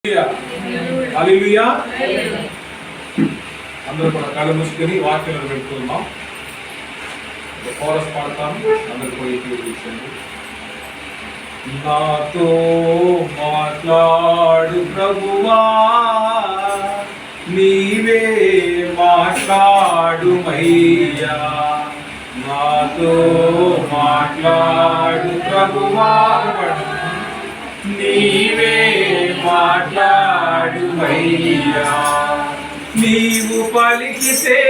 హల్లెలూయా. అందరూ కూడా కళ్ళు మూసుకొని వాక్యాలను పెట్టుకుందాం. కోరస్ పాడతాం. అందరూ పోయి తీర్చండి. నాతో మాట్లాడు ప్రభువా, నీవే మాట్లాడుమయ్యా. నాతో మాట్లాడు ప్రభువా, నీవే మాట్లాడుమయ్యా. నీవు పలికితే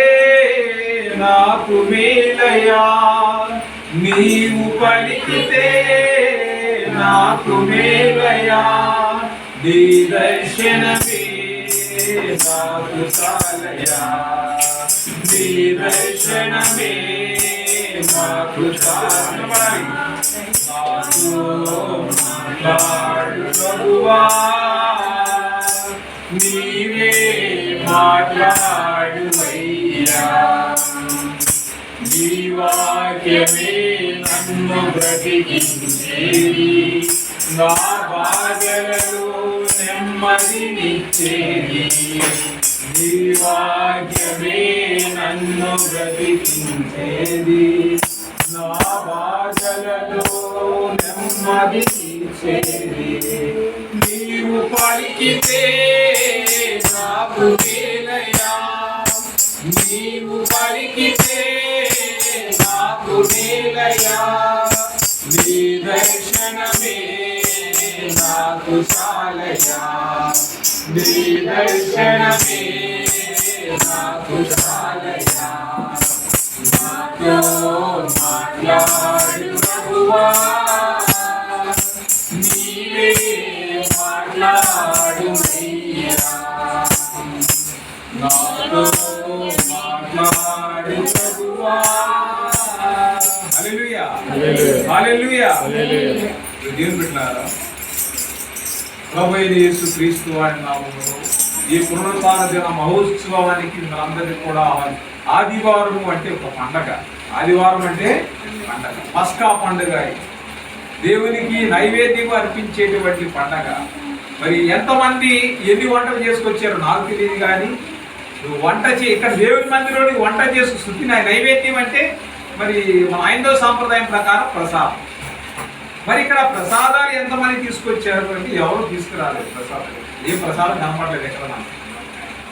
నాకు మేలయ్యా, నీవు పలికితే నాకు మేలయ్యా. నీ దర్శనమే నాకు చాలయ్యా, నీ దర్శనమే నాకు చాలయ్యా. నాతో మాట్లాడు ప్రభువా, నీవే మాట్లాడుమయ్యా. నీ వాక్యమే నన్ను బ్రతికించేది, నా బాధలలో నెమ్మదినిచ్చేది. నీ వాక్యమే నన్ను బ్రతికించేది, నా బాధలలో నెమ్మదినిచ్చేది. నీవు పలికితే నాకు మేలయ్యా, నీవు పలికితే నాకు మేలయ్యా. నీ దర్శనమే నాకు చాలయ్యా, నీ దర్శనమే నాకు చాలయ్యా. నాతో మాట్లాడు ప్రభువా, నీవే మాట్లాడుమయ్యా. నాతో మాట్లాడు ప్రభువా. హల్లెలూయా, హల్లెలూయా, హల్లెలూయా. దేవుని బిడ్డలారా, ప్రభువైన యేసుక్రీస్తు వారి నామములో ఈ పునరుత్థాన దిన మహోత్సవానికి మనందరికీ కూడా ఆదివారం అంటే ఒక పండగ. ఆదివారం అంటే పండగ, పస్కా పండుగ, దేవునికి నైవేద్యం అర్పించేటువంటి పండగ. మరి ఎంతమంది ఎన్ని వంటలు చేసుకొచ్చారో నాకు తెలియదు, కానీ వంట ఇక్కడ దేవుని మందిరంలో వంట చేసుకు స్తుతి నైవేద్యం అంటే మరి మన హైందవ సాంప్రదాయం ప్రకారం ప్రసాదం. మరి ఇక్కడ ప్రసాదాలు ఎంతమంది తీసుకొచ్చారు అంటే ఎవరు తీసుకురాలేదు. ప్రసాదాలు ఏ ప్రసాదం కనపడలేదు ఎక్కడ.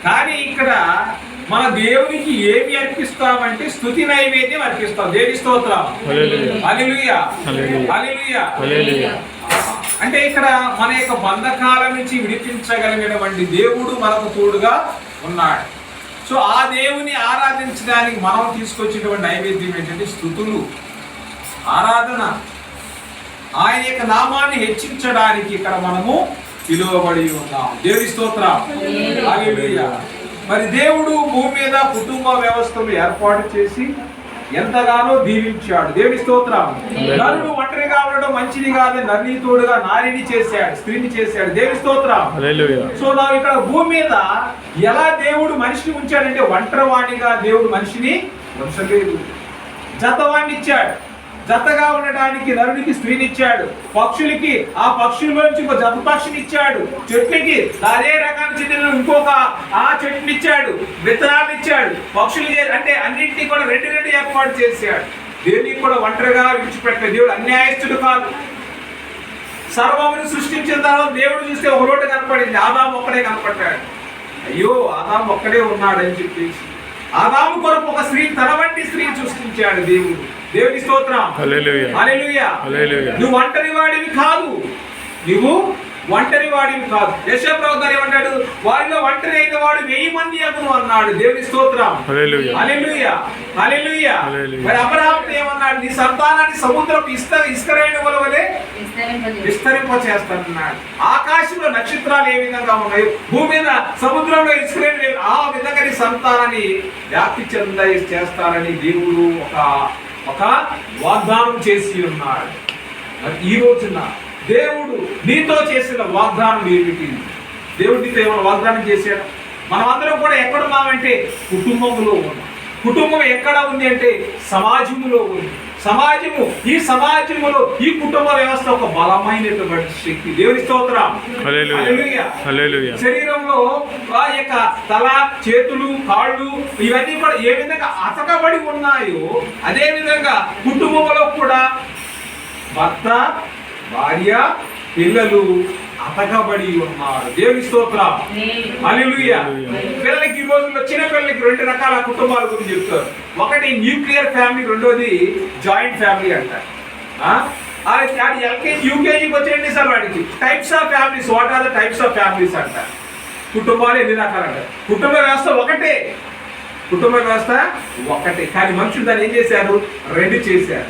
కానీ ఇక్కడ మన దేవునికి ఏమి అర్పిస్తామంటే స్తుతి నైవేద్యం అర్పిస్తాం. దేవి స్తోత్రం, హల్లెలూయా, హల్లెలూయా. అంటే ఇక్కడ మన యొక్క బంధకాల నుంచి విడిపించగలిగినటువంటి దేవుడు మనకు తోడుగా ఉన్నాడు. సో ఆ దేవుని ఆరాధించడానికి మనం తీసుకొచ్చేటువంటి నైవేద్యం ఏంటంటే స్తుతులు, ఆరాధన. ఆయన యొక్క నామాన్ని హెచ్చించడానికి ఇక్కడ మనము పిలువబడి ఉన్నాం. దేవి స్తోత్రం, హల్లెలూయా. మరి దేవుడు భూమి మీద కుటుంబ వ్యవస్థలు ఏర్పాటు చేసి ఎంతగానో దీవించాడు. దేవుని స్తోత్రం. నరుడు ఒంటరిగా ఉండడం మంచిది కాదని నరుని తోడుగా నారిని చేశాడు, స్త్రీని చేశాడు. దేవుని స్తోత్రం. సో నాకు ఇక్కడ భూమి మీద ఎలా దేవుడు మనిషిని ఉంచాడంటే ఒంటరివాణిగా దేవుడు మనిషిని ఉంచలేదు. జతవాణ్ణి ఇచ్చాడు, జతగా ఉండడానికి నరునికి స్త్రీనిచ్చాడు. పక్షులకి ఆ పక్షుల్లోంచి ఇంకో జత పక్షిని ఇచ్చాడు. చెట్లకి అదే రకానికి చెందిన ఇంకొక ఆ చెట్టుని ఇచ్చాడు. విత్తనాలు ఇచ్చాడు. పక్షులు అంటే అన్నింటినీ కూడా రెండు ఏర్పాటు చేశాడు. దేనికి కూడా ఒంటరిగా విడిచిపెట్టాడు. దేవుడు అన్యాయస్తుడు కాదు. సర్వముని సృష్టించిన తర్వాత దేవుడు చూస్తే ఒక రోడ్డు కనపడింది, ఆదాము ఒక్కడే కనపడ్డాడు. అయ్యో ఆదాము ఒక్కడే ఉన్నాడని చెప్పేసి ఆదాము కొరకు ఒక స్త్రీ, తన వంటి స్త్రీని సృష్టించాడు దేవుడు. దేవుని స్తోత్రం, హల్లెలూయా, హల్లెలూయా. నువ్వు ఒంటరి వాడివి కాదు, నువ్వు ఒంటరి వాడివి కాదు. యెషయా ప్రవక్త ఏమన్నాడు? వారిలో ఒంటరి అయిన వాడు 1000 మంది అగును అన్నాడు. దేవుని స్తోత్రం, హల్లెలూయా, హల్లెలూయా, హల్లెలూయా. మరి అబ్రహాముతో ఏమన్నాడు? నీ సంతానాన్ని సముద్రపు ఇసుకరేణువుల వలె విస్తరింప చేస్తానన్నాడు. ఆకాశంలో నక్షత్రాలు ఏ విధంగా ఉన్నాయి, భూమి మీద సముద్రంలో ఇసుకరేణులు ఆ విధంగా నీ సంతానాన్ని వ్యాప్తి చేస్తానని దేవుడు ఒక వాగ్దానం చేసి ఉన్నాడు. మరి ఈ రోజున దేవుడు నీతో చేసిన వాగ్దానం ఏమిటి? దేవుడు నీతో ఏమైనా వాగ్దానం చేశాడు? మనం అందరం కూడా ఎక్కడున్నామంటే కుటుంబంలో ఉన్నాం. కుటుంబం ఎక్కడ ఉంది అంటే సమాజంలో ఉంది. సమాజము, ఈ సమాజములో ఈ కుటుంబ వ్యవస్థ ఒక బలమైనటువంటి శక్తి. దేవుని స్తోత్రం. హల్లెలూయా. శరీరంలో ఆ యొక్క తల, చేతులు, కాళ్ళు ఇవన్నీ కూడా ఏ విధంగా అతకబడి ఉన్నాయో అదే విధంగా కుటుంబంలో కూడా భర్త, భార్య, పిల్లలు అతకబడి ఉన్నారు. దేవుని స్తోత్రం. హల్లెలూయా. పిల్లలకి ఈ రోజుల్లో చిన్న పిల్లలకి 2 రకాల కుటుంబాల గురించి చెప్తారు. ఒకటి న్యూక్లియర్ ఫ్యామిలీ, రెండోది జాయింట్ ఫ్యామిలీ అంటారు. ఎల్కేజీ యూకేజీకి వచ్చేయండి సార్ వాడికి types of families. What are the types of families అంటారు. కుటుంబాలు ఎన్ని రకాలు అంటారు. కుటుంబ వ్యవస్థ ఒకటే, కుటుంబ వ్యవస్థ ఒకటే. కానీ మనుషులు దాన్ని ఏం చేశారు? 2 చేశారు.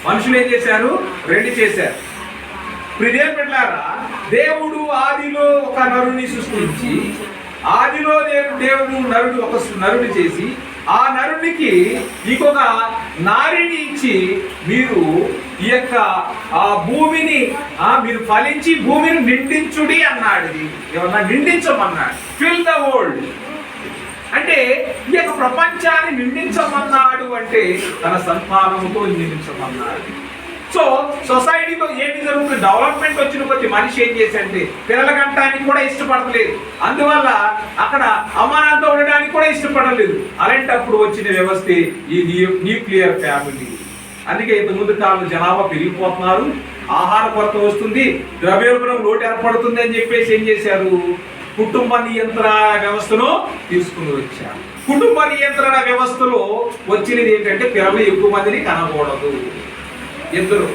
మనుషులు ఏం చేశారు? 2 చేశారు. ప్రియమైన బిడ్డలారా, దేవుడు ఆదిలో ఒక నరుని సృష్టించి, ఆదిలో దేవుడు నరుడు చేసి ఆ నరునికి ఇంకొక నారిని ఇచ్చి మీరు ఈ యొక్క ఆ భూమిని మీరు ఫలించి భూమిని నిండించుడి అన్నాడు. ఏమన్నా నిండించమన్నాడు. ఫిల్ ద వరల్డ్ అంటే ఈ యొక్క ప్రపంచాన్ని నిండించమన్నాడు. అంటే తన సంతానముతో నిండించమన్నాడు. సో సొసైటీలో ఏమి జరుగుతుంది? డెవలప్మెంట్ వచ్చిన కొద్ది మనిషి ఏం చేశాడంటే పిల్లల కంటానికి కూడా ఇష్టపడలేదు. అందువల్ల అక్కడ అమ్మానాతో ఉండడానికి కూడా ఇష్టపడలేదు. అలాంటప్పుడు వచ్చిన వ్యవస్థ ఈ న్యూక్లియర్ ఫ్యామిలీ. అందుకే ఇంత ముందు కాలం జనాభా పెరిగిపోతున్నారు, ఆహార కొరత వస్తుంది, ద్రవ్యోల్బణం లోటు ఏర్పడుతుంది అని చెప్పేసి ఏం చేశారు? కుటుంబ నియంత్రణ వ్యవస్థను తీసుకుని వచ్చారు. కుటుంబ నియంత్రణ వ్యవస్థలో వచ్చినది ఏంటంటే పిల్లలు ఎక్కువ మందిని కనకూడదు. ఇద్దరు,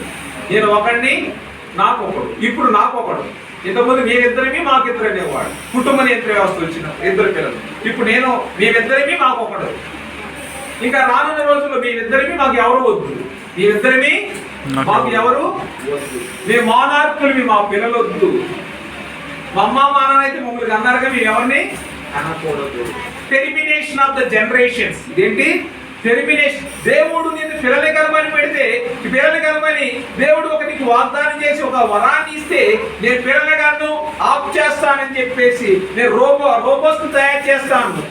నేను ఒకడిని నాకొకడు, ఇప్పుడు నాకొకడు. ఇంతకుముందు మేమిద్దరిమి మాకిద్దరు అనేవాడు. కుటుంబ నియంత్రణ వ్యవస్థ వచ్చిన 2 పిల్లలు. ఇప్పుడు మేమిద్దరిమి మాకొకడు. ఇంకా రానున్న రోజుల్లో మేమిద్దరిమి మాకు ఎవరు వద్దు, మేమిద్దరిమి మాకు ఎవరు వద్దు, మేము మానార్కులు, మా పిల్లలు వద్దు. మా అమ్మ మా నాన్న అయితే మమ్మల్ని అన్నారుగా మేము ఎవరిని అనకూడదు. Termination of the generations. ఇదేంటి? టెర్మినేషన్. దేవుడు నేను పిల్లల కలమని పెడితే పిల్లల కలమని దేవుడు ఒక నీకు వాగ్దానం చేసి ఒక వరాన్ని ఇస్తే నేను పిల్లల గాను ఆఫ్ చేస్తానని చెప్పేసి నేను రోబోస్ తయారు చేస్తాను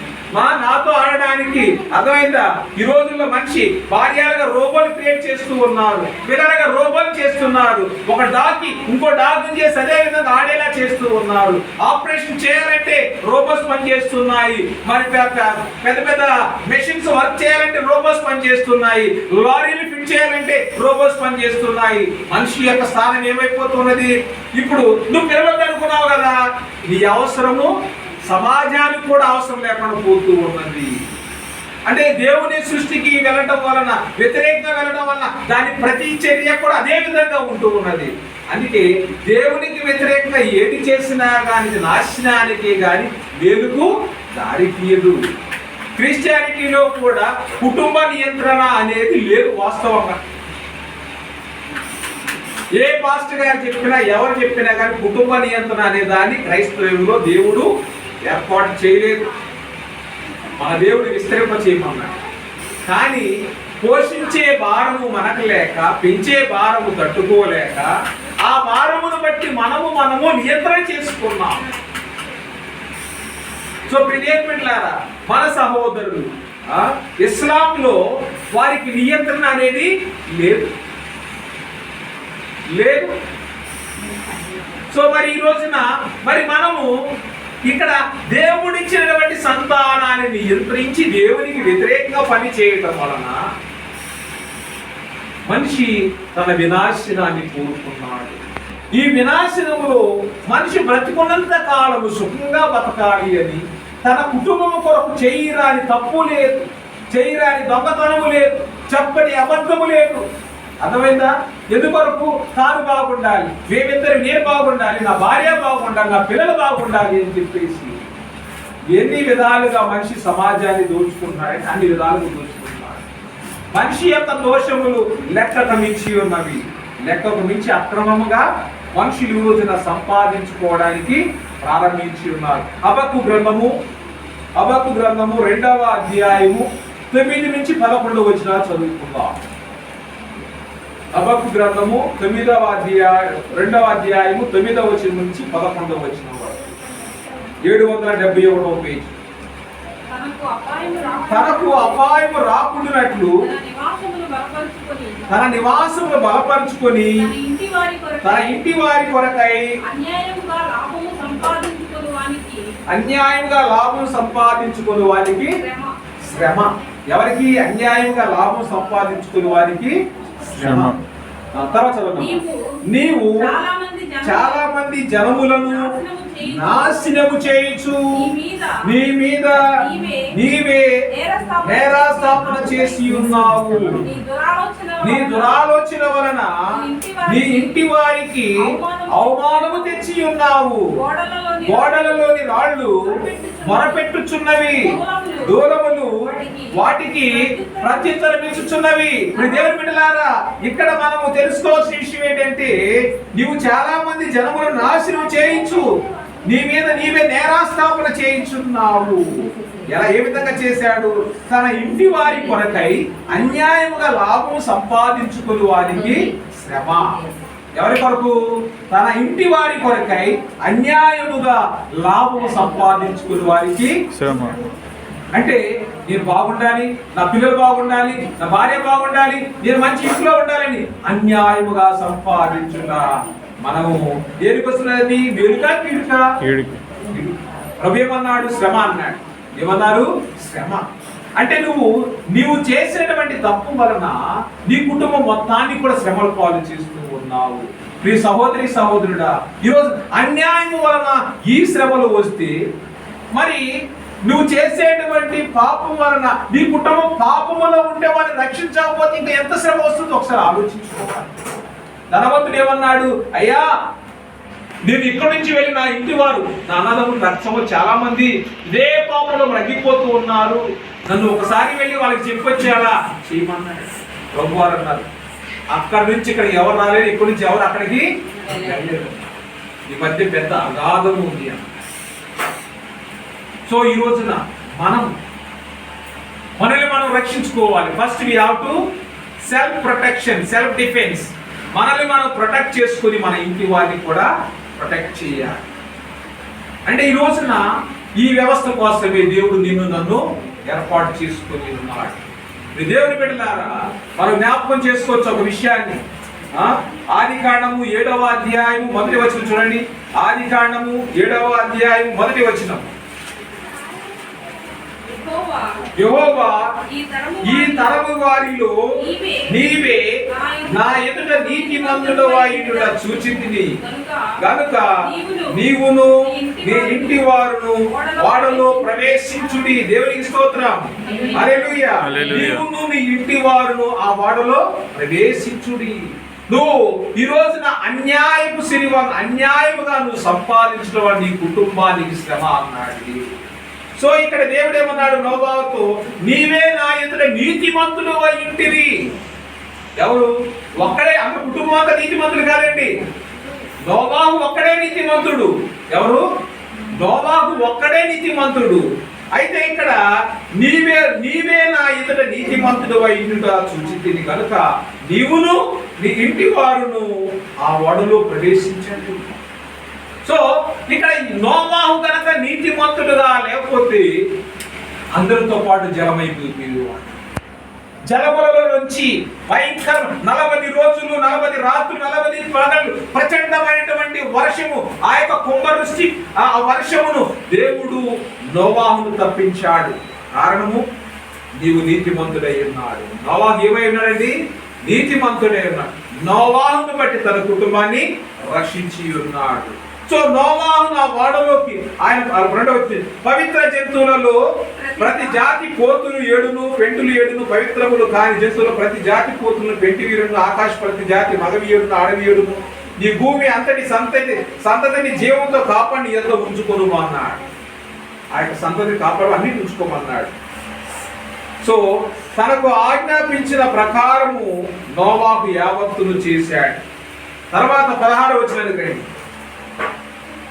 నాతో ఆడడానికి. అర్థమైందా? ఈ రోజుల్లో మనిషి భార్యలుగా రోబోలు క్రియేట్ చేస్తూ ఉన్నారు, పిల్లలుగా రోబోలు చేస్తున్నారు. ఒక డాగ్ ఇంకో డాగ్ చేసి అదే విధంగా ఆడేలా చేస్తూ ఉన్నారు. ఆపరేషన్ చేయాలంటే రోబోస్ పని చేస్తున్నాయి. మరి పెద్ద పెద్ద మెషిన్స్ వర్క్ చేయాలంటే రోబోస్ పని చేస్తున్నాయి. లారీలు ఫిట్ చేయాలంటే రోబోస్ పని చేస్తున్నాయి. మనిషి యొక్క స్థానం ఏమైపోతున్నది? ఇప్పుడు నువ్వు పిల్లలు అనుకున్నావు కదా, నీ అవసరము సమాజానికి కూడా అవసరం లేకుండా పోతూ ఉన్నది. అంటే దేవుని సృష్టికి వెళ్ళడం వలన, వ్యతిరేకంగా వెళ్ళడం వలన దాని ప్రతి చర్య కూడా అదే విధంగా ఉంటూ ఉన్నది. అందుకే దేవునికి వ్యతిరేకంగా ఏది చేసినా కానీ నాశనానికి కానీ మేలుకు దారి తీయదు. క్రిస్టియానిటీలో కూడా కుటుంబ నియంత్రణ అనేది లేదు వాస్తవంగా. ఏ పాస్టర్ గారు చెప్పినా ఎవరు చెప్పినా కానీ కుటుంబ నియంత్రణ అనే దాన్ని క్రైస్తవంలో దేవుడు ఏర్పాటు చేయలేదు. మన దేవుడు విస్తరింప చేయమన్నాడు. కానీ పోషించే భారము మనకు లేక, పెంచే భారము తట్టుకోలేక ఆ భారమును బట్టి మనము నియంత్రణ చేసుకున్నాం. సో ప్రియమిత్రులారా, మన సహోదరులు ఇస్లాంలో వారికి నియంత్రణ అనేది లేదు. సో మరి ఈ రోజున మరి మనము ఇక్కడ దేవుడిచ్చినటువంటి సంతానాన్ని నియంత్రించి దేవునికి వ్యతిరేకంగా పని చేయటం వలన మనిషి తన వినాశనాన్ని కోరుకున్నాడు. ఈ వినాశనములో మనిషి బ్రతికున్నంత కాలము సుఖంగా బతకాలి అని తన కుటుంబం కొరకు చేయరాని తప్పు లేదు, చేయరాని దొంగతనము లేదు, చెప్పని అబద్ధము లేదు. అర్థమైందా? ఎందుకొరకు? తాను బాగుండాలి, నేను బాగుండాలి, నా భార్య బాగుండాలి, నా పిల్లలు బాగుండాలి అని చెప్పేసి ఎన్ని విధాలుగా మనిషి సమాజాన్ని దోచుకుంటున్నాడని అన్ని విధాలుగా దోచుకుంటున్నాడు. మనిషి యొక్క దోషములు లెక్కకు మించి ఉన్నవి. లెక్కకు మించి అక్రమముగా మనుషులు ఈ రోజున సంపాదించుకోవడానికి ప్రారంభించి ఉన్నారు. హబక్కు గ్రంథము 2వ అధ్యాయము 9 నుంచి 11 వచనాలు చదువుకుందాం. హబక్కు గ్రంథము 2వ అధ్యాయము 9వ వచనం నుంచి 11వ వచనం వరకు, 771వ పేజీ. తనకు అపాయము రాకుండానట్లు తన నివాసములు బలపరుచుకొని తన ఇంటి వారి కొరకై అన్యాయంగా లాభం సంపాదించుకుని వారికి శ్రమ. ఎవరికి? అన్యాయంగా లాభం సంపాదించుకుని వారికి శ్రమ. తర్వాత నీవు చాలా మంది జనములను నాశనము చేయుచు నీ మీద నీవే నేరాస్థాపన చేసి ఉన్నావు. నీ దురాలోచన వలన నీ ఇంటి వారికి అవమానము తెచ్చి ఉన్నావు. గోడలలోని రాళ్ళు మొరపెట్టుచున్నవి, దూలములు వాటికి ప్రత్యుత్తరం ఇచ్చుచున్నవి. దేవుని బిడ్డలారా, ఇక్కడ మనము తెలుసుకోవాల్సిన విషయం ఏంటంటే, నీవు చాలా మంది జనములను నాశనం చేయించు, నీ మీద నీవే నేరాస్థాపన చేయించున్నావు. ఏ విధంగా చేశాడు? తన ఇంటి వారి కొరకై అన్యాయముగా లాభం సంపాదించుకుని వారికి శ్రమ. ఎవరి కొరకు? తన ఇంటి వారి కొరకై అన్యాయముగా లాభం సంపాదించుకుని వారికి శ్రమ. అంటే నేను బాగుండాలి, నా పిల్లలు బాగుండాలి, నా భార్య బాగుండాలి, నేను మంచి ఇంట్లో ఉండాలని అన్యాయముగా సంపాదించుట మనము దేనికి వస్తున్నది? మేలుకా కీడుకా? ప్రభు ఏమన్నాడు? శ్రమ అన్నాడు. ఏమన్నారు? శ్రమ. అంటే నీవు చేసేటువంటి తప్పు వలన నీ కుటుంబం మొత్తాన్ని కూడా శ్రమల పాలు చేస్తూ ఉన్నావు. మీ సహోదరి సహోదరుడా, ఈరోజు అన్యాయం వలన ఈ శ్రమలు వస్తే, మరి నువ్వు చేసేటువంటి పాపం వలన నీ కుటుంబం పాపములో ఉంటే వారిని రక్షించకపోతే ఇంకా ఎంత శ్రమ వస్తుందో ఒకసారి ఆలోచించుకోవాలి. ధనవంతుడు ఏమన్నాడు? అయ్యా, నేను ఇక్కడి నుంచి వెళ్ళి నా ఇంటి వారు, నా అన్నదమ్ములు రక్షణ చాలా మంది ఇదే పాపంలో రగిపోతూ ఉన్నారు, నన్ను ఒకసారి వెళ్ళి వాళ్ళకి చెప్పొచ్చేయాలా? చేయమన్నాడు. ప్రభు వారు అన్నారు, అక్కడి నుంచి ఇక్కడ ఎవరు రాలేదు, ఇక్కడి నుంచి ఎవరు అక్కడికి వెళ్ళలేదు. ఈ మధ్య పెద్ద అగాధము ఉంది అన్న. సో ఈ రోజున మనల్ని మనం రక్షించుకోవాలి. First we have to self protection, self defence. మనల్ని మనం ప్రొటెక్ట్ చేసుకుని మన ఇంటి వారిని కూడా ప్రొటెక్ట్ చేయాలి. అంటే ఈ రోజున ఈ వ్యవస్థ కోసమే దేవుడు నిన్ను నన్ను ఏర్పాటు చేసుకుని ఉన్నాడు. దేవుని బిడ్డలారా, మనం జ్ఞాపకం చేసుకోవచ్చు ఒక విషయాన్ని. ఆదికాండము 7వ అధ్యాయము 1వ వచనం చూడండి. ఆదికాండము 7వ అధ్యాయం 1వ వచనం. యెహోవా ఈ తరము వారిలో నీవే నా ఎదుట నీతిమంతుడవైయుట చూచితిని గనుక నీవును నీ ఇంటి వారును వాడలో ప్రవేశించుడి. దేవునికి స్తోత్రం. హల్లెలూయా. నీవును నీ ఇంటి వారును ఆ వాడలో ప్రవేశించుడి. నువ్వు ఈ రోజున అన్యాయపు సిరివాను అన్యాయముగా నువ్వు సంపాదించడం నీ కుటుంబానికి శ్రమ అన్నాడు. సో ఇక్కడ దేవుడు ఏమన్నాడు? నోవాహుతో, నీవే నా ఎదుట నీతిమంతుడు అయి ఇంటివి. ఎవరు? ఒక్కడే, అంత కుటుంబం అంతా నీతిమంతుడు కాదండి. నోవాహు ఒక్కడే నీతిమంతుడు. ఎవరు? నోవాహు ఒక్కడే నీతిమంతుడు. అయితే ఇక్కడ నీవే నా ఎదుట నీతిమంతుడు అయి ఇంటిగా చూచితిని కనుక నీవును నీ ఇంటి వారును ఆ ఓడలో ప్రవేశించండి. సో ఇక్కడ నోవాహు కనుక నీతిమంతుడుగా లేకపోతే అందరితో పాటు జలమైపోతుంది. జలములలో నుంచి భయంకర 40 రోజులు 40 రాత్రులు 40 పగలు ప్రచండమైనటువంటి వర్షము, ఆ యొక్క కుంభవృష్టి, ఆ వర్షమును దేవుడు నోవాహును తప్పించాడు. కారణము, నీవు నీతిమంతుడై ఉన్నాడు. నోవాహు ఏమై ఉన్నాడండి? నీతిమంతుడై ఉన్నాడు. నోవాహును బట్టి తన కుటుంబాన్ని రక్షించి ఉన్నాడు. సో నోవాహు ఆ వాడలోకి ఆయన పవిత్ర జంతువులలో ప్రతి జాతి పోతులు 7 పెంటులు 7 పవిత్రములు కాని జంతువులు ప్రతి జాతి పోతులను పెంటి వీరును ఆకాశ ప్రతి జాతి మగవి 7 అడవి 7 ఈ భూమి అంతటి సంతతిని జీవంతో కాపాడి ఎంతో ఉంచుకోను అన్నాడు. ఆ యొక్క సంతతిని కాపాడు అన్ని ఉంచుకోమన్నాడు. సో తనకు ఆజ్ఞాపించిన ప్రకారము నోవాహు యావత్తును చేశాడు. తర్వాత 16వ వచనానికి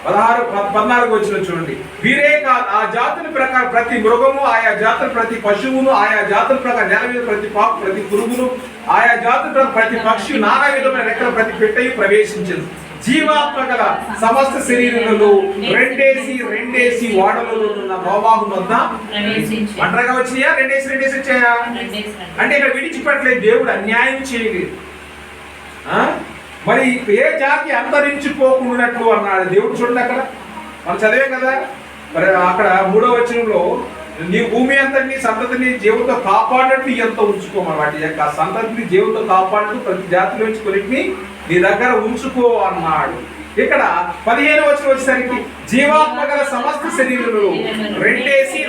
14వ వచనం చూడండి. వీరే కాదు, ఆ జాతుల ప్రకారం ప్రతి మృగము, ఆయా జాతుల ప్రతి పశువును, ఆయా జాతుల ప్రకారం నేల మీద ప్రతి పాకు, ప్రతి పురుగును, ఆయా జాతుల ప్రతి పక్షి, నానా విధమైన రెక్కల ప్రతి పెట్టెయు ప్రవేశించింది. జీవాత్మ గల సమస్త శరీరములు రెండేసి ఓడలలో ఉన్న నోవాహు వద్ద ఒంటరిగా వచ్చినాయా? రెండేసి వచ్చాయా? అంటే ఇక్కడ విడిచిపెట్టలేదు, దేవుడు అన్యాయం చేయలేదు. మరి ఏ జాతి అంతరించిపోకున్నట్లు అన్నాడు దేవుడు. చూడండి అక్కడ మనం చదివే కదా, మరి అక్కడ 3వ వచనంలో నీ భూమి అంతటిని సంతతిని జీవుతో కాపాడినట్టు ఎంత ఉంచుకోమని, వాటి యొక్క సంతతిని జీవుతో కాపాడినట్టు ప్రతి జాతిలోంచి కొన్నిటిని నీ దగ్గర ఉంచుకో అన్నాడు. ఇక్కడ 15వ వచనం వచ్చేసరికి జీవాత్మ గల సమస్త శరీరములు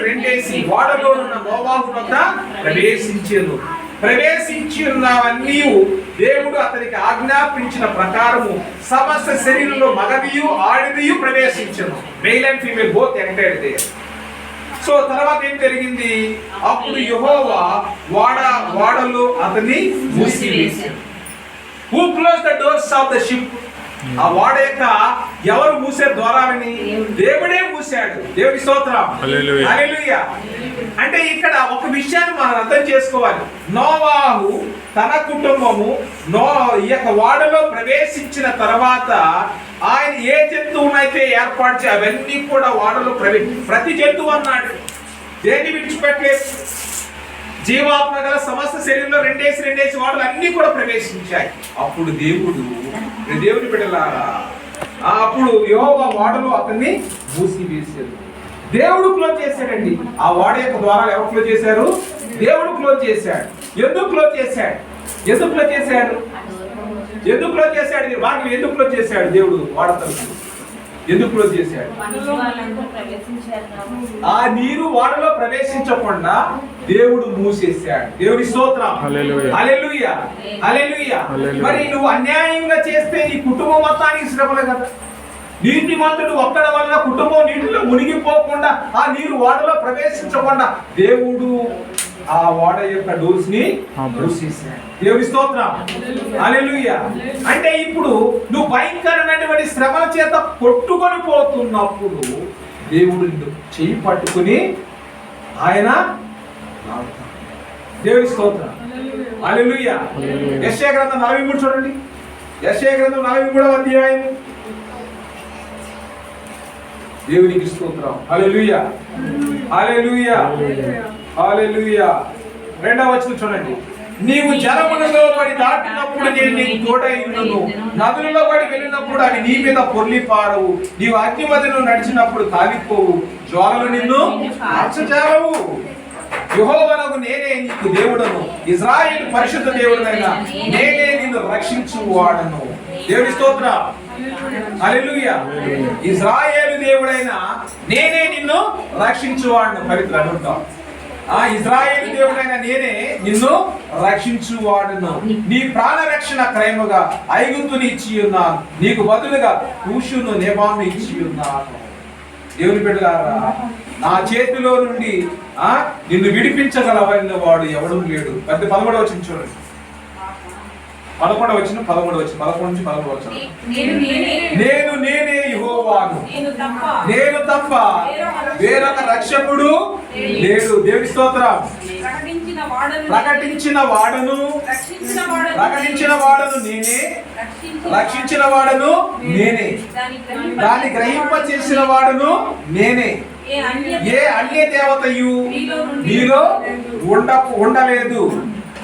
రెండేసి ఓడలో ఉన్న నోవాహు వద్ద ప్రవేశించి ఉన్నవన్నీ దేవుడు అతనికి ఆజ్ఞాపించిన ప్రకారము సమస్త శరీరంలో మగవియు ఆడవియు ప్రవేశించను. Male and female both entire there. So తర్వాత ఏం జరిగింది? అప్పుడు యెహోవా ఓడలో అతన్ని మూసివేశాడు. Who closed the doors of the ship? ఆ ఓడ యొక్క ఎవరు మూసే ద్వారాలని? దేవుడే మూసాడు. దేవుడి స్తోత్రం, హల్లెలూయా. అంటే ఇక్కడ ఒక విషయాన్ని మనం అర్థం చేసుకోవాలి. నోవాహు తన కుటుంబము ఈ యొక్క ఓడలో ప్రవేశించిన తర్వాత ఆయన ఏ జంతువునైతే ఏర్పాటు చేయ అవన్నీ కూడా ఓడలో ప్రతి జంతువు అన్నాడు, దేన్ని విడిచిపెట్టలేదు. జీవాత్మ గల సమస్త శరీరంలో రెండేసి ఓడలు అన్ని కూడా ప్రవేశించాయి. అప్పుడు దేవుని బిడ్డలారా, అప్పుడు యెహోవా ఓడలో అతన్ని మూసివేశాడు. దేవుడు క్లోజ్ చేశాడండి. ఆ ఓడ యొక్క ద్వారాలు ఎవరు క్లోజ్ చేశారు? దేవుడు క్లోజ్ చేశాడు. ఎందుకు క్లోజ్ చేశాడు? వాటిని ఎందుకు క్లోజ్ చేశాడు? దేవుడు ఓడ తలుపు ఎందుకు క్లోజ్ చేశాడు? ఆ నీరు ఓడలో ప్రవేశించకుండా దేవుడు మూసేశాడు. దేవుడి స్తోత్రం, హల్లెలూయా, హల్లెలూయా. మరి నువ్వు అన్యాయంగా చేస్తే నీ కుటుంబం మొత్తానికి శ్రమలే కదా. నీటి మంతుడు ఒక్కడి వల్ల కుటుంబం నీటిలో మునిగిపోకుండా, ఆ నీరు ఓడలో ప్రవేశించకుండా దేవుడు ఆ ఓడ యొక్క డోర్స్ ని మూసేశాడు. దేవుడి స్తోత్రం, హల్లెలూయా. అంటే ఇప్పుడు నువ్వు భయంకరమైనటువంటి శ్రమల చేత కొట్టుకొని పోతున్నప్పుడు దేవుడు చెయ్యి పట్టుకుని ఆయన దేవుడి స్తోత్రం, హల్లెలూయా. యెషయా గ్రంథం 43 చూడండి. యెషయా గ్రంథం 43వ అధ్యాయం. దేవునికి స్తోత్రం, హల్లెలూయా, హల్లెలూయా, హల్లెలూయా. 2వ వచనం చూడండి. నీవు జలములలో పడి దాటినప్పుడు నేను నీకు తోడై ఉండును, నదులలో పడి వెళ్ళినప్పుడు అవి నీ మీద పొర్లిపారవు, నీవు అగ్ని మధ్యలో నడిచినప్పుడు కాలిపోవు, జ్వాలలు నిన్ను మార్చజాలవు. యెహోవానగు నేనే నీకు దేవుడను, ఇశ్రాయేలు పరిశుద్ధ దేవుడనైన నేనే నిన్ను రక్షించువాడను. దేవుడి స్తోత్రం, హల్లెలూయా. ఇశ్రాయేలు దేవుడైన నేనే నిన్ను రక్షించువాడను. పవిత్ర అనుకుంటాం. ఇశ్రాయేలు దేవుడైన నేనే నిన్ను రక్షించువాడును. నీ ప్రాణ రక్షణ క్రయముగా ఐగుప్తుని ఇచ్చి ఉన్నాను, నీకు బదులుగా కూషును నేబాను ఇచ్చి ఉన్నాను. దేవుని బిడ్డలారా, నా చేతిలో నుండి నిన్ను విడిపించగలవైన వాడు ఎవడూ లేడు. 11వ వచనం చూడండి. 11వ వచనం 11 నుంచి 11వ వచనం. నేను నేనే యెహోవాను, నేను తప్ప వేరొక రక్షకుడు లేడు. దేవుడి స్తోత్రం. ప్రకటించిన వాడను నేనే, రక్షించిన వాడను నేనే, దాన్ని గ్రహింప చేసిన వాడును నేనే. ఏ అన్య దేవతయు మీలో ఉండలేదు,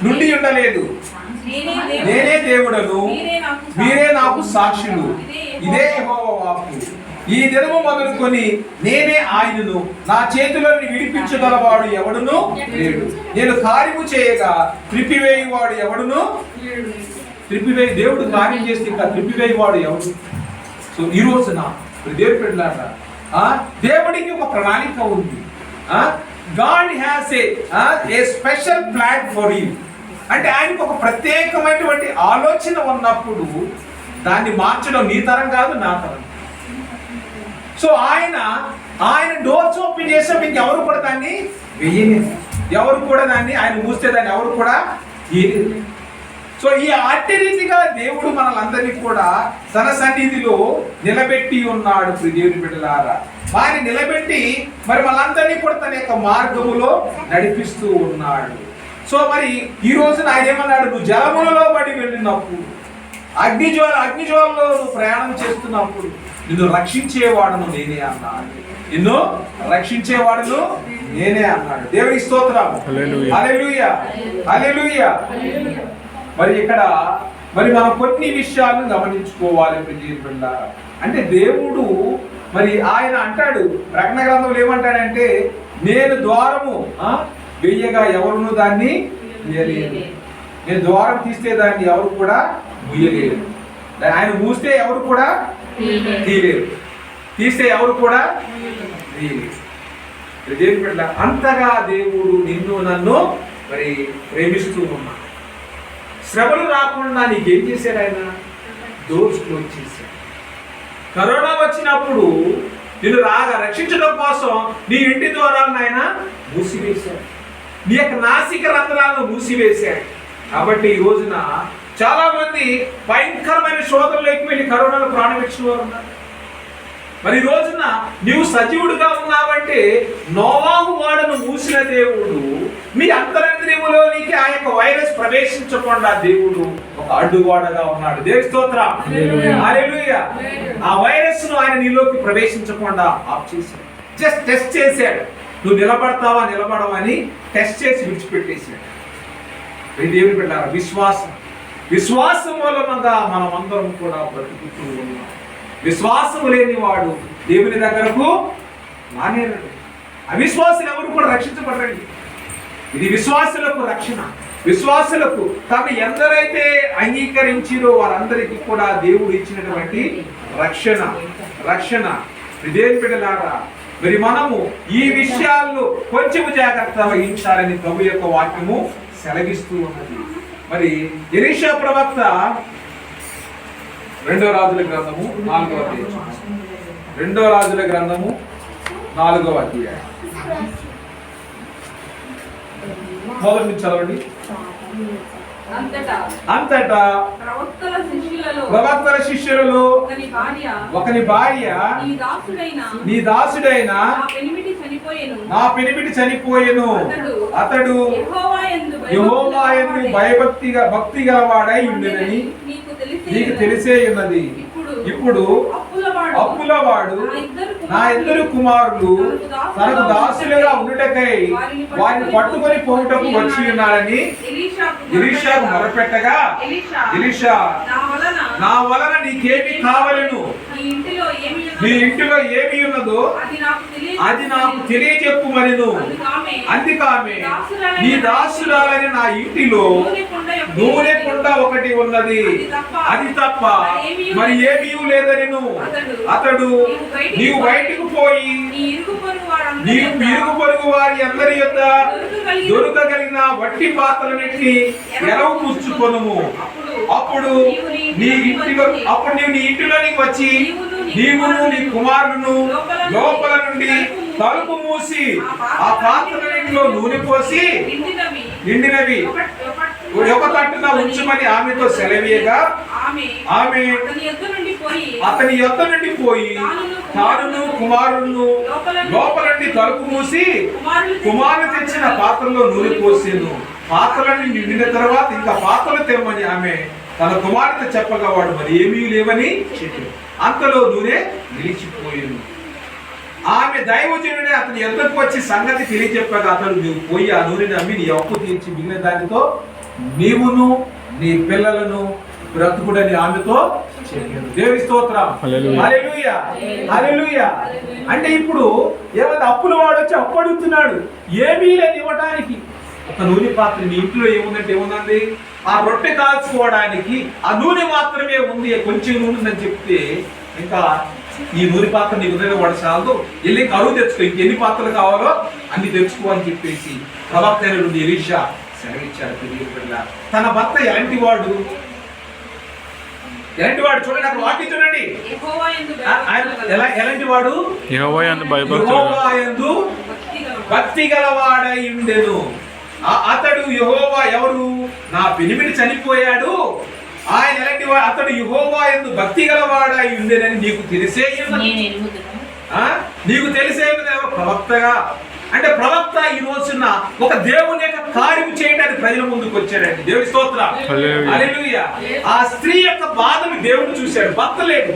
నుండి ఉండలేదు. నేనే దేవుడను, మీరే నాకు సాక్షులు. ఇదే యెహోవా వాక్కు. ఈ దినము మొదలుకొని నేనే ఆయనను, నా చేతులను విడిపించగలవాడు ఎవడును లేడు. నేను కార్యము చేయగా త్రిప్పివేయువాడు ఎవడును దేవుడు కార్యం చేస్తే ఇంకా త్రిప్పివేయువాడు ఎవడు? సో ఈ రోజున దేవుడు పెట్టాట, దేవుడికి ఒక ప్రణాళిక ఉంది. God has a special plan for you. అంటే ఆయనకు ఒక ప్రత్యేకమైనటువంటి ఆలోచన ఉన్నప్పుడు దాన్ని మార్చడం నీ తరం కాదు, నా తరం. సో ఆయన డోర్స్ ఓపెన్ చేస్తే మీకు ఎవరు కూడా దాన్ని వెయ్యలేదు, ఎవరు కూడా దాన్ని ఆయన మూస్తే దాన్ని ఎవరు కూడా తీయలేదు. సో ఈ అట్టి రీతిగా దేవుడు మనలందరినీ కూడా తన సన్నిధిలో నిలబెట్టి ఉన్నాడు. దేవుని బిడ్డలారా, వారిని నిలబెట్టి మరి మనందరినీ కూడా తన యొక్క మార్గములో నడిపిస్తూ ఉన్నాడు. సో మరి ఈ రోజున ఆయన ఏమన్నాడు? నువ్వు జలములలో పడి వెళ్ళినప్పుడు అగ్నిజ్వాలలో నువ్వు ప్రయాణం చేస్తున్నప్పుడు నిన్ను రక్షించేవాడును నేనే అన్నాడు. నిన్ను రక్షించేవాడును నేనే అన్నాడు. దేవునికి స్తోత్రం. హల్లెలూయా, హల్లెలూయా. మరి ఇక్కడ మనం కొన్ని విషయాలను గమనించుకోవాలి ప్రియమైన. అంటే దేవుడు మరి ఆయన అంటాడు, ప్రకటన గ్రంథంలో ఏమంటాడంటే, నేను ద్వారము వెయ్యగా ఎవరును దాన్ని ముయ్యలేరు. నేను ద్వారం తీస్తే దాన్ని ఎవరు కూడా ముయ్యలేరు. ఆయన మూస్తే ఎవరు కూడా తీయలేరు, తీస్తే ఎవరు కూడా తీయలేరు. అంతగా దేవుడు నిన్ను నన్ను మరి ప్రేమిస్తూ ఉన్నాడు. శ్రమలు రాకుండా నీకేం చేశాడు? ఆయన డోర్స్ క్లోజ్ చేశాడు. కరోనా వచ్చినప్పుడు నిన్ను రక్షించడం కోసం నీ ఇంటి ద్వారాలను ఆయన మూసివేశాడు. నీ యొక్క నాసిక రంధ్రాలను మూసివేశాడు. కాబట్టి ఈ రోజున చాలా మంది భయంకరమైన శోధనలోకి వెళ్ళి కరోనాలో ప్రాణం ఇచ్చిన వారు ఉన్నారు. మరి ఈ రోజున నీవు సజీవుడుగా ఉన్నావంటే నోవాహు వాడను మూసిన దేవుడు మీ అంతరంద్రియములోనికి ఆ యొక్క వైరస్ ప్రవేశించకుండా దేవుడు ఒక అడ్డుగోడగా ఉన్నాడు. దేవుని స్తోత్రం. హల్లెలూయా. ఆ వైరస్ ను ఆయన నీలోకి ప్రవేశించకుండా ఆఫ్ చేశాడు. జస్ట్ టెస్ట్ చేశాడు, నువ్వు నిలబడతావా నిలబడవని టెస్ట్ చేసి విడిచిపెట్టేశాడు. దేవుని బిడ్డలారా, విశ్వాసం మూలముగా మనం అందరం కూడా బ్రతుకుతూ ఉన్నాం. విశ్వాసం లేని వాడు దేవుని దగ్గరకు మానేరడు. అవిశ్వాసులు ఎవరు కూడా రక్షించబడరండి. ఇది విశ్వాసులకు రక్షణ. విశ్వాసులకు తను ఎందరైతే అంగీకరించిరో వారందరికీ కూడా దేవుడు ఇచ్చినటువంటి రక్షణ. దేవుని బిడ్డలారా, మరి మనము ఈ విషయాల్లో కొంచెం జాగ్రత్త వహించాలని ప్రభు యొక్క వాక్యము సెలవిస్తూ ఉన్నది. మరి ఎలీషా ప్రవక్త 2వ రాజుల గ్రంథము 4వ అధ్యాయం. 2వ రాజుల గ్రంథము 4వ అధ్యాయం మొదటి నుంచి చదవండి. అంతటా ప్రవక్తల శిష్యులలో ఒకని భార్య నీ దాసుడైన నా పెనిమిటి చనిపోయెను. అతడు యెహోవా యందు భక్తి గలవాడై ఉండెనని నీకు తెలిసే ఉన్నది. ఇప్పుడు అప్పులవాడు నా ఇద్దరు కుమారులు తనకు దాసులుగా ఉండుటకై వారిని పట్టుకొని పోవుటకు వచ్చి ఉన్నాడని ఎలీషాకు మొరపెట్టగా, ఎలీషా నా వలన నీకేమి కావలెను? నీ ఇంటిలో ఏమి ఉన్నదో అది నాకు తెలియజెప్పు మరిను. అందుకామె నీ దాసురాలని నా ఇంటిలో నూనె కుండ ఒకటి ఉన్నది, అది తప్ప మరి ఏమీ లేదని అతడు నీవు బయటకు పోయి నీవు ఇరుగు పొరుగు వారి అందరి యొద్ద దొరకగలిగిన వట్టి పాత్రలన్నిటిని ఎరవు పుచ్చుకొనుము. అప్పుడు నీవు నీ ఇంటిలోనికి వచ్చి నీవును నీ కుమారులను లోపల నుండి తలుపు మూసి ఆ పాత్రలన్నిటిలో నూనె పోసి నిండినవి ఒక తట్టున ఉంచమని ఆమెతో సెలవీయగా, ఆమె అతని యొద్ద నుండి పోయి తానును కుమారులను లోపల నుండి తలుపు మూసి కుమారుడు తెచ్చిన పాత్రలో నూనె పోసేను. పాత్రలన్నీ నిండిన తర్వాత ఇంకా పాత్రలు తెమ్మని ఆమె తన కుమారుడితో చెప్పగా వాడు మరి ఏమీ లేవని చెప్పాడు. అంతలో నూనె నిలిచిపోయాను. ఆమె దైవజనుడే అతని ఎద్దకు వచ్చి సంగతి తెలియజెప్పగా అతడు నువ్వు పోయి ఆ నూనెని అమ్మి నీ అప్పు తీర్చి మిగిలిన దానితో నీవును నీ పిల్లలను బ్రతుకుడని ఆమెతో చెప్పాడు. దేవుని స్తోత్రం. హల్లెలూయా, హల్లెలూయా. అంటే ఇప్పుడు ఏమైనా అప్పుల వాడు వచ్చి అప్పు అడుగుతున్నాడు, ఏమీ లేదు ఇవ్వడానికి. ఒక నూనె పాత్ర నీ ఇంట్లో ఏముందంటే ఏముందండి? ఆ రొట్టె కాల్చుకోవడానికి ఆ నూనె మాత్రమే ఉంది, కొంచెం నూనె ఉందని చెప్తే ఇంకా ఈ నూనె పాత్ర నీకు ఉదయం వాడు చాలదు, వెళ్ళి కరువు తెచ్చుకో, ఇంకెన్ని పాత్రలు కావాలో అన్ని తెచ్చుకో అని చెప్పేసి ప్రవక్త అయినటువంటి ఎలీషా సెలవిచ్చాడు. తన భర్త ఎలాంటి వాడు చూడండి, అక్కడ వాక్యం చూడండి. ఎలాంటి వాడు? యెహోవా యందు భక్తి గలవాడై ఉండెను. అతడు యెహోవా ఎవరు? నా పెనిమిటి చనిపోయాడు, ఆయన ఎలాంటి వాడు? అతడు యెహోవా యందు భక్తి గలవాడై ఉండెనని నీకు తెలిసే ఉన్నది. నీకు తెలిసే ప్రవక్తగా అంటే ప్రవక్త ఈ రోజున ఒక దేవుని యొక్క కార్యం చేయడానికి ప్రజల ముందుకు వచ్చాడండి. దేవుని స్తోత్రం. హల్లెలూయా. ఆ స్త్రీ యొక్క బాధను దేవుడు చూశాడు. భర్త లేడు,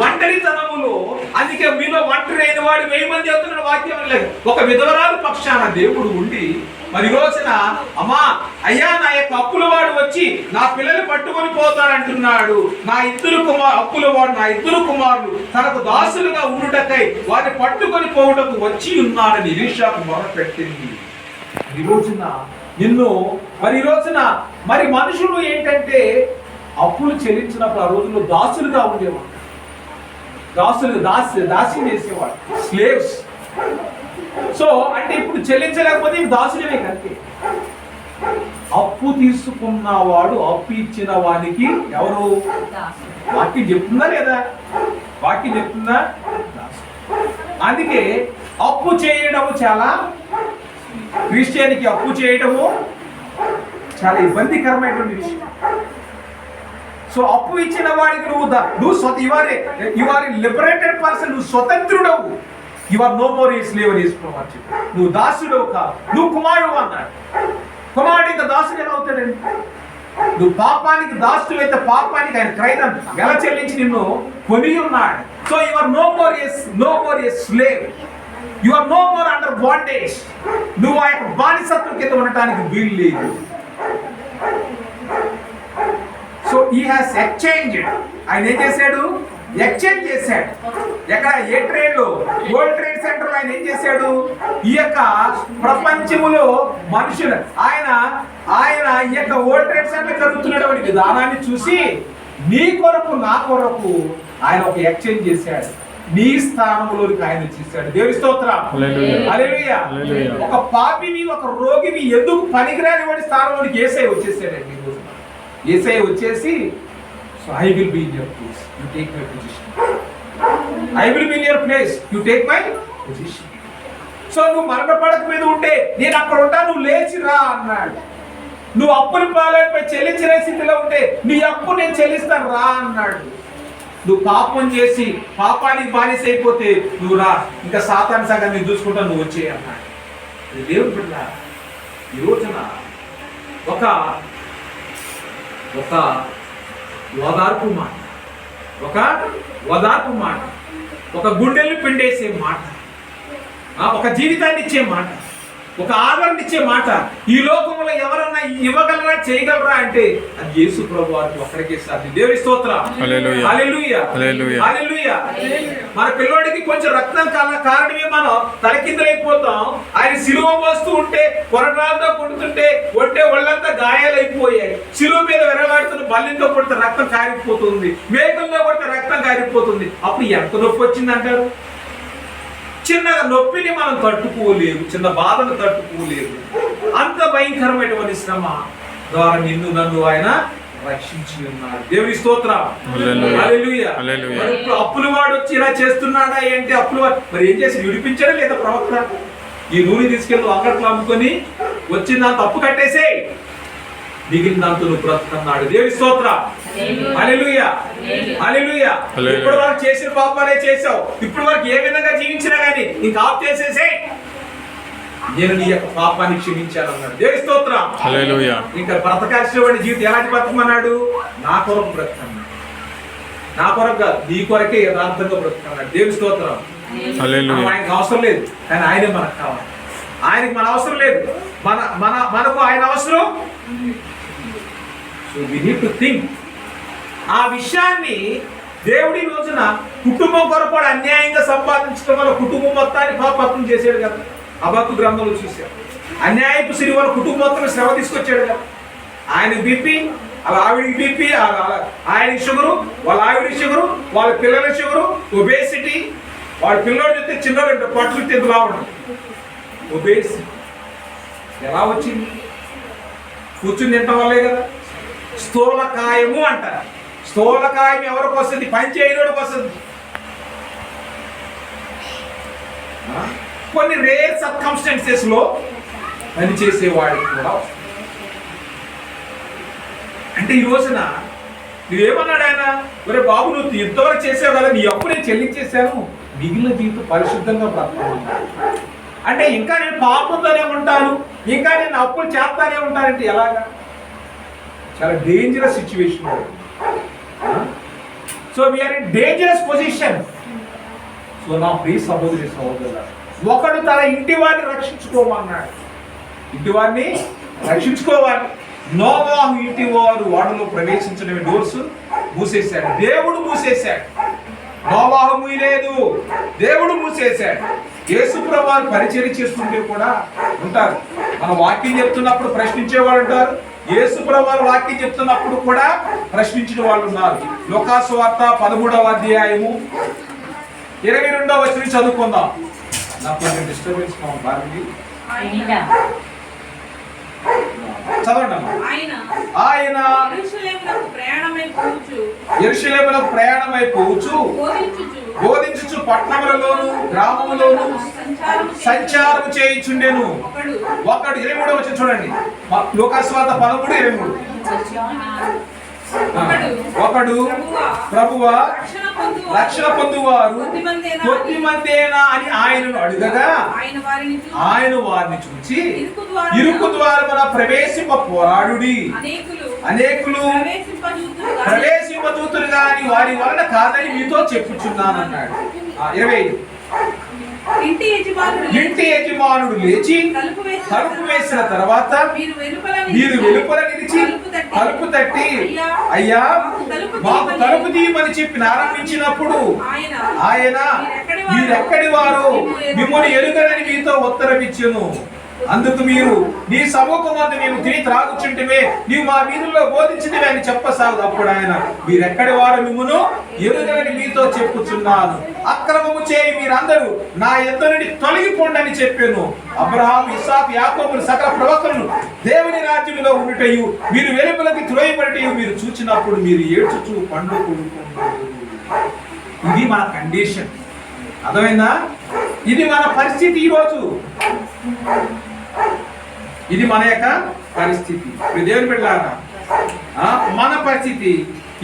ఒంటరితనములో. అందుకే మీలో ఒంటరి అయిన వాడు 1000 మంది అవుతున్న వాక్యం లేదు. ఒక విధవరాలు పక్షాన దేవుడు ఉండి మరి రోజున అమ్మా అయ్యా నా యొక్క అప్పుల వాడు వచ్చి నా పిల్లలు పట్టుకొని పోతానంటున్నాడు. నా ఇద్దరు కుమారులు తనకు దాసులుగా ఉండుటకై వారిని పట్టుకొని పోవుటకు వచ్చి ఉన్నాడని ఎలీషాకు మొరపెట్టింది. ఈ రోజున ఈ రోజున మరి మనుషులు ఏంటంటే అప్పులు చెల్లించినప్పుడు ఆ రోజుల్లో దాసులుగా ఉండేవాడు. దాస్యం చేసేవాడు, స్లేవ్స్. సో అంటే ఇప్పుడు చెల్లించలేకపోతే దాసులే కంటే. అప్పు తీసుకున్నవాడు అప్పు ఇచ్చిన వానికి ఎవరు? వాక్యం చెప్తుందా లేదా? వాక్యం చెప్తుందా? అందుకే అప్పు చేయడము చాలా, క్రిస్టియన్కి అప్పు చేయడము చాలా ఇబ్బందికరమైనటువంటి విషయం. సో అప్పు ఇచ్చిన వాడికి యు ఆర్ లిబరేటెడ్ పర్సన్, నువ్వు స్వతంత్రుడవు. You are no more a slave అని యేసుప్రభువు. నువ్వు దాసుడవు కాదు, నువ్వు కుమారుడు అన్నాడు. కుమారుడు ఇంకా దాసుడు ఎలా అవుతాడండి? నువ్వు పాపానికి దాసుడు అయితే పాపానికి ఆయన క్రయం వెల చెల్లించి నిన్ను కొని ఉన్నాడు. So you are no more a slave, you are no more under bondage. నువ్వు ఆ యొక్క బానిసత్వం కింద ఉండటానికి వీలు లేదు. So he has exchanged. ఆయన ఏం చేశాడు? ఎక్స్చేంజ్ చేశాడు. ఎక్కడ? ఏ ట్రేడ్ లో? World Trade Center. ఆయన ఏం చేశాడు? ఈ యొక్క ప్రపంచములో మనుషులు ఆయన ఈ యొక్క వరల్డ్ ట్రేడ్ సెంటర్ జరుగుతున్నటువంటి విధానాన్ని చూసి నీ కొరకు నా కొరకు ఆయన ఒక ఎక్స్చేంజ్ చేశాడు. నీ స్థానంలోకి ఆయన చేశాడు. దేవుని స్తోత్రం. హల్లెలూయా. ఒక పాపిని, ఒక రోగిని ఎందుకు పనికిరాని వాడి స్థానంలోకి యేసయ్య వచ్చేసాడండి. యేసయ్య వచ్చేసి so I will be in your place, you take my position. I will be in your place, you take my position. So నువ్వు మరణ పడక మీద ఉంటే నేను అక్కడ ఉంటా, నువ్వు లేచి రా అన్నాడు. నువ్వు అప్పులు పాలైపోయి చెల్లించిన స్థితిలో ఉంటే నీ అప్పు నేను చెల్లిస్తాను రా అన్నాడు. నువ్వు పాపం చేసి పాపానికి బానిస అయిపోతే నువ్వు రా, ఇంకా సాతాను సంగతి నేను చూసుకుంటా, నువ్వు వచ్చేయి అన్నాడు. దేవుడు బిడ్డ ఈ రోజున ఒక ఓదార్పు మాట, ఒక గుండెలు పిండేసే మాట, ఒక జీవితాన్ని ఇచ్చే మాట, ఒక ఆదరణ ఇచ్చే మాట ఈ లోకంలో ఎవరన్నా ఇవ్వగలరా, చేయగలరా అంటే అది యేసు ప్రభువు వారికి ఒక్కడికే సాధ్యం. దేవుని స్తోత్రం. హల్లెలూయా. హల్లెలూయా. హల్లెలూయా. మన పిల్లోడికి కొంచెం రక్తం కారణమే మనం తలకిందులైపోతాం. ఆయన సిలువ మోస్తూ ఉంటే కొరడాలతో కొడుతుంటే ఒళ్ళంతా గాయాలైపోయాయి. సిలువ మీద వెరలాడుతున్న బల్లితో కొడితే రక్తం కారిపోతుంది, మేకల్లో కొడితే రక్తం కారిపోతుంది. అప్పుడు ఎంత నొప్పి వచ్చింది అంటారు? చిన్నగా నొప్పిని మనం తట్టుకోలేము, చిన్న బాధను తట్టుకోలేము. అంత భయంకరమైనటువంటి శ్రమ ద్వారా నిన్ను నన్ను ఆయన రక్షించి ఉన్నాడు. దేవుని స్తోత్రం. హల్లెలూయా. ఇప్పుడు అప్పుల వాడు వచ్చి ఇలా చేస్తున్నాడా అంటే అప్పుల వాడు మరి ఏం చేసి విడిపించాడా లేదా? ప్రవక్త ఈ నూనె తీసుకెళ్ళి అంగట్లో అమ్ముకొని వచ్చిన తప్పు కట్టేసే మిగిలినంత నువ్వు బ్రతుకున్నాడు. దేవుని స్తోత్రం. హల్లెలూయా. హల్లెలూయా. ఇప్పుడు వరకు చేసిన పాపాలే చేసావు, ఇప్పుడు వరకు ఏ విధంగా జీవించినా గానీ నీకు ఆఫ్ చేసేసే, నేను నీ యొక్క పాపాన్ని క్షమించాను అన్నాడు. దేవుని స్తోత్రం. హల్లెలూయా. ఇంకా బ్రతకాల్సిన వాడి జీవితం ఎలాంటి బ్రతకమన్నాడు? నా కొరకు బ్రతకన్నాడు. నా కొరకు కాదు, నీ కొరకే యథార్థంగా బ్రతకన్నాడు. దేవుని స్తోత్రం. హల్లెలూయా. ఆయనకు అవసరం లేదు, కానీ ఆయనే మనకు కావాలి. ఆయనకి మన అవసరం లేదు, మనకు ఆయన అవసరం. So we need to think. ఆ విషయాన్ని దేవుడి రోజున కుటుంబం కొరకు అన్యాయంగా సంపాదించడం వల్ల కుటుంబం మొత్తాన్ని పాపం చేసాడు కదా. హబక్కూ గ్రంథంలో చూశాడు. అన్యాయపు సిరి వల్ల కుటుంబం మొత్తం శ్రమ తీసుకొచ్చాడు కదా. ఆయన బీపీ, వాళ్ళ ఆవిడికి బీపీ, ఆయన షుగరు, వాళ్ళ ఆవిడి షుగరు, వాళ్ళ పిల్లల షుగరు, ఒబేసిటీ. వాళ్ళ పిల్లలు చెప్తే చిన్నలు పట్టు తెందులా ఉండదు. ఒబేసిటీ ఎలా వచ్చింది? కూర్చుని తింటం వల్లే కదా. స్థూలకాయము అంటారు. స్థూలకాయం ఎవరికి వస్తుంది? పని చేయడానికి వస్తుంది. కొన్ని రేర్ సర్కమ్స్టాన్సెస్ లో పని చేసేవాడికి కూడా వస్తుంది. అంటే ఈ రోజున నువ్వేమన్నాడు ఆయన? ఒరే బాబు, నువ్వు ఇంతవరకు చేసావు కదా, నీ అప్పు నేను చెల్లించేశాను, మిగిలిన జీవితం పరిశుద్ధంగా బ్రతకమన్నాడు. అంటే ఇంకా నేను పాపంతోనే ఉంటాను, ఇంకా నేను అప్పులు చేస్తానే ఉంటానంటే ఎలాగా? చాలా dangerous situation. So we are in dangerous position. So నా ప్రియ సహోదరి సహోదరులారా, ఒకడు తన ఇంటి వారిని రక్షించుకోమన్నాడు. ఇంటి వారిని రక్షించుకోవాలి. నోవాహు ఇంటి వారు వాడలో ప్రవేశించడమే డోర్స్ మూసేశాడు. దేవుడు మూసేశాడు. నోవాహు మూయలేదు, దేవుడు మూసేశాడు. యేసుప్రభువు వారు పరిచర్య చేస్తుంటే కూడా ఉంటారు. మన వాక్యం చెప్తున్నప్పుడు ప్రశ్నించేవాళ్ళు ఉంటారు. యేసుప్రభువు వారు వాక్యం చెప్తున్నప్పుడు కూడా ప్రశ్నించిన వాళ్ళు ఉన్నారు. లూకాసు వార్త 13వ అధ్యాయము 22వ వచనం చదువుకుందాం. నాకు కొంచెం డిస్టర్బెన్స్ బాగుంది, చదవండి అమ్మా. ఆయన యెరూషలేమునకు ప్రయాణమై పోవచ్చు, బోధించుచు పట్టణములలోను గ్రామములోను సంచారం చేయించుండెను. ఒకడు 23వ వచనం చూడండి. లూకాసు వార్త 13:23. ఒకడు ప్రభువా రక్షణ పొందువారు కొద్దిమందేనా అని ఆయనను అడుగగా ఆయన వారిని చూచి ఇరుకు ద్వారమున ప్రవేశింప పోరాడుడి, అనేకులు ప్రవేశింపజూతురు గాని వారి వలన కాదని మీతో చెప్పుచున్నానన్నాడు. 25. ఇంటి యజమానుడు లేచి తలుపు వేసిన తర్వాత మీరు వెలుపల నిలిచి తలుపు తట్టి, అయ్యా మాకు తలుపు తీయమని చెప్పి ఆరంభించినప్పుడు ఆయన మీరెక్కడి వారు, మిమ్మల్ని ఎరుగనని మీతో ఉత్తరమిచ్చెను. అందుకు మీరు నీ సముఖమందు మేము తిని త్రాగుచుంటిమే, నీవు మా వీధుల్లో బోధించినవి అని చెప్పసాగు. అప్పుడు ఆయన మీరెక్కడి వారు, మిమ్మును ఎరుగనని మీతో చెప్పుచున్నాను. అక్రమము చేయి మీరందరూ నా యొద్ద నుండి తొలగిపోండి అని చెప్పాను. అబ్రహాము, ఇస్సాకు, యాకోబులు సకల ప్రవక్తలను దేవుని రాజ్యంలో ఉండుటయు మీరు వెలుపలకి త్రోయబడటయు మీరు చూచినప్పుడు మీరు ఏడ్చుచు పండ్లు కొడుకుంటారు. ఇది మన కండిషన్. అర్థమైందా? ఇది మన పరిస్థితి. ఈరోజు ఇది మన యొక్క పరిస్థితి. దేవుని బిడ్డలారా, మన పరిస్థితి.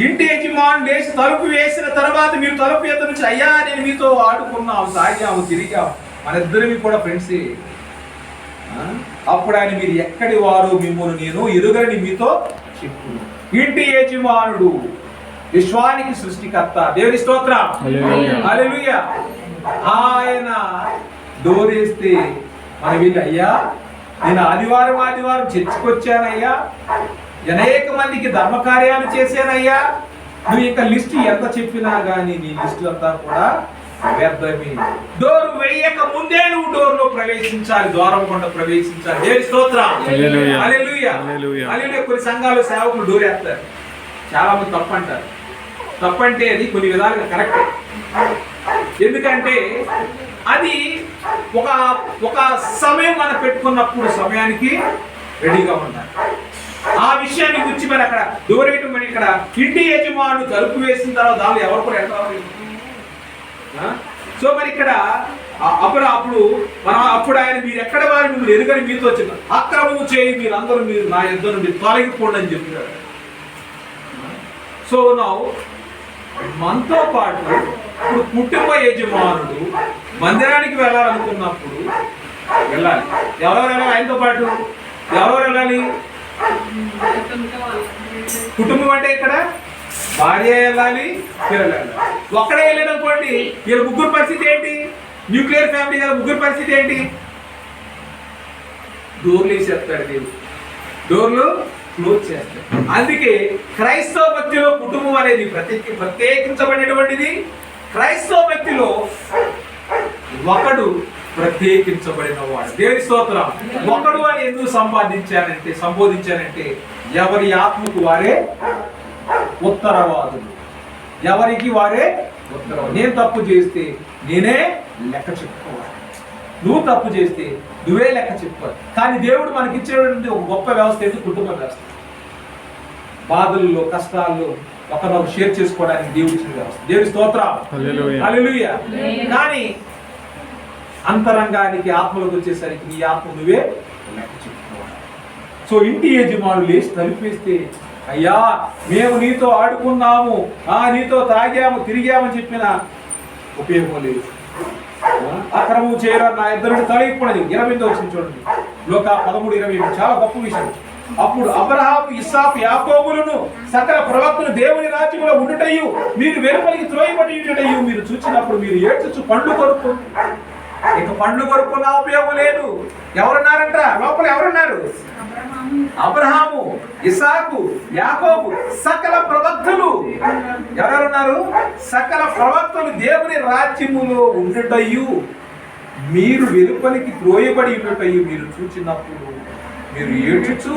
ఇంటి యజమానుడు లేచి తలుపు వేసిన తర్వాత మీరు తలుపు ఎద్దు నుంచి, అయ్యా నేను మీతో ఆడుకున్నాము, తాగాము, తిరిగాము, మన ఇద్దరివి కూడా ఫ్రెండ్సే. అప్పుడు ఆయన మీరు ఎక్కడి వారు, మిమ్మల్ని నేను ఎరుగని మీతో చెప్పు. ఇంటి యజమానుడు విశ్వానికి సృష్టికర్త, దేవుని స్తోత్రం, హల్లెలూయా. ఆయన డోర్ వేస్తే మన వీళ్ళు, అయ్యా నేను ఆదివారం చర్చికొచ్చానయ్యా, అనేక మందికి ధర్మకార్యాలు చేశానయ్యా, నువ్వు ఇంకా లిస్ట్ ఎంత చెప్పినా గానీ నీ లిస్టు అంతా కూడా వ్యర్థమే. డోర్ వేయక ముందే నువ్వు డోర్ లో ప్రవేశించాలి, ద్వారం గుండా ప్రవేశించాలి. దేవుని స్తోత్రం, హల్లెలూయా, హల్లెలూయా. కొన్ని సంఘాలు సేవకులు డోర్ వేస్తారు. చాలా మంది తప్పంటారు. తప్పంటే అది కొన్ని విధాలుగా కరెక్ట్. ఎందుకంటే అది ఒక సమయం మనం పెట్టుకున్నప్పుడు సమయానికి రెడీగా ఉండాలి. ఆ విషయాన్ని గురించి మరి అక్కడ డోర్ వేయటం, మరి ఇక్కడ ఇంటి యజమానుడు తలుపు వేసిన తర్వాత దానిలో ఎవరు కూడా ఎట్లా. సో మరి ఇక్కడ అప్పుడు ఆయన మీరు ఎక్కడ వారు, మిమ్మల్ని ఎరుగని మీతో వచ్చిన అక్రమము చేయి మీరందరూ మీరు నా యొద్ద నుండి తొలగిపోండి అని చెప్పారు. సో నౌ మనతో పాటు ఇప్పుడు కుటుంబ యజమానుడు మందిరానికి వెళ్ళాలనుకున్నప్పుడు వెళ్ళాలి. ఎవరెవరు వెళ్ళాలి? ఆయనతో పాటు ఎవరెవరు వెళ్ళాలి? కుటుంబం అంటే ఇక్కడ భార్య వెళ్ళాలి, పిల్లలు వెళ్ళాలి. ఒక్కడే వెళ్ళాడు అనుకోండి, వీళ్ళ ముగ్గురు పరిస్థితి ఏంటి? న్యూక్లియర్ ఫ్యామిలీ కదా, ముగ్గురు పరిస్థితి ఏంటి? డోర్లు వేసేస్తాడు దేవుడు, డోర్లు క్లోజ్ చేస్తాడు. అందుకే క్రైస్తవ భక్తిలో కుటుంబం అనేది ప్రత్యేకించబడినటువంటిది. క్రైస్తవ భక్తిలో ఒకడు ప్రత్యేకించబడిన వాడు. దేవుని స్తోత్రం. ఒకడు అని ఎందుకు సంబోధించానంటే ఎవరి ఆత్మకు వారే ఉత్తరవాదులు, ఎవరికి వారే ఉత్తరవాదు. నేను తప్పు చేస్తే నేనే లెక్క చెప్పుకోవాలి, నువ్వు తప్పు చేస్తే నువ్వే లెక్క చెప్పుకోవాలి. కానీ దేవుడు మనకి ఇచ్చేటువంటి ఒక గొప్ప వ్యవస్థ ఏంటి? కుటుంబ వ్యవస్థ. బాధల్లో, కష్టాల్లో ఒకరినొకరు షేర్ చేసుకోవడానికి దేవుడు ఇచ్చిన వ్యవస్థ. దేవుని స్తోత్రం, హల్లెలూయా. కానీ అంతరంగానికి, ఆత్మలకు వచ్చేసరికి నీ ఆత్మ నువ్వే లెక్క చెప్పుకోవాలి. సో ఇంటి యజమానులు లేచి తలుపేస్తే, అయ్యా మేము నీతో ఆడుకున్నాము, నీతో తాగాము, తిరిగామని చెప్పిన ఉపయోగం లేదు. అక్రమము చేయరా నా ఇద్దరిని తొలగిపోయినది. 28వ వచనం చూడండి, లోకా 13:28 చాలా గొప్ప విషయం. అప్పుడు అబ్రహాము ఇస్సాకు యాకోబులను సకల ప్రవక్తలు దేవుని రాజ్యంలో ఉండుటయు మీరు వెలుపలికి త్రోయబడి ఉండుటయు మీరు చూచినప్పుడు మీరు ఏడ్చుచు పండ్లు కొరుకు. ఇక పండ్లు కొరుకున్న ఉపయోగం లేదు. ఎవరున్నారంట లోపల? ఎవరున్నారు? అబ్రహాము, ఇస్సాకు, యాకోబు, సకల ప్రవక్తలు. ఎవరెవరున్నారు? సకల ప్రవక్తలు దేవుని రాజ్యములో ఉండుటయు మీరు వెలుపలికి త్రోయబడి ఉండుటయు మీరు చూచినప్పుడు మీరు ఏడ్చుచు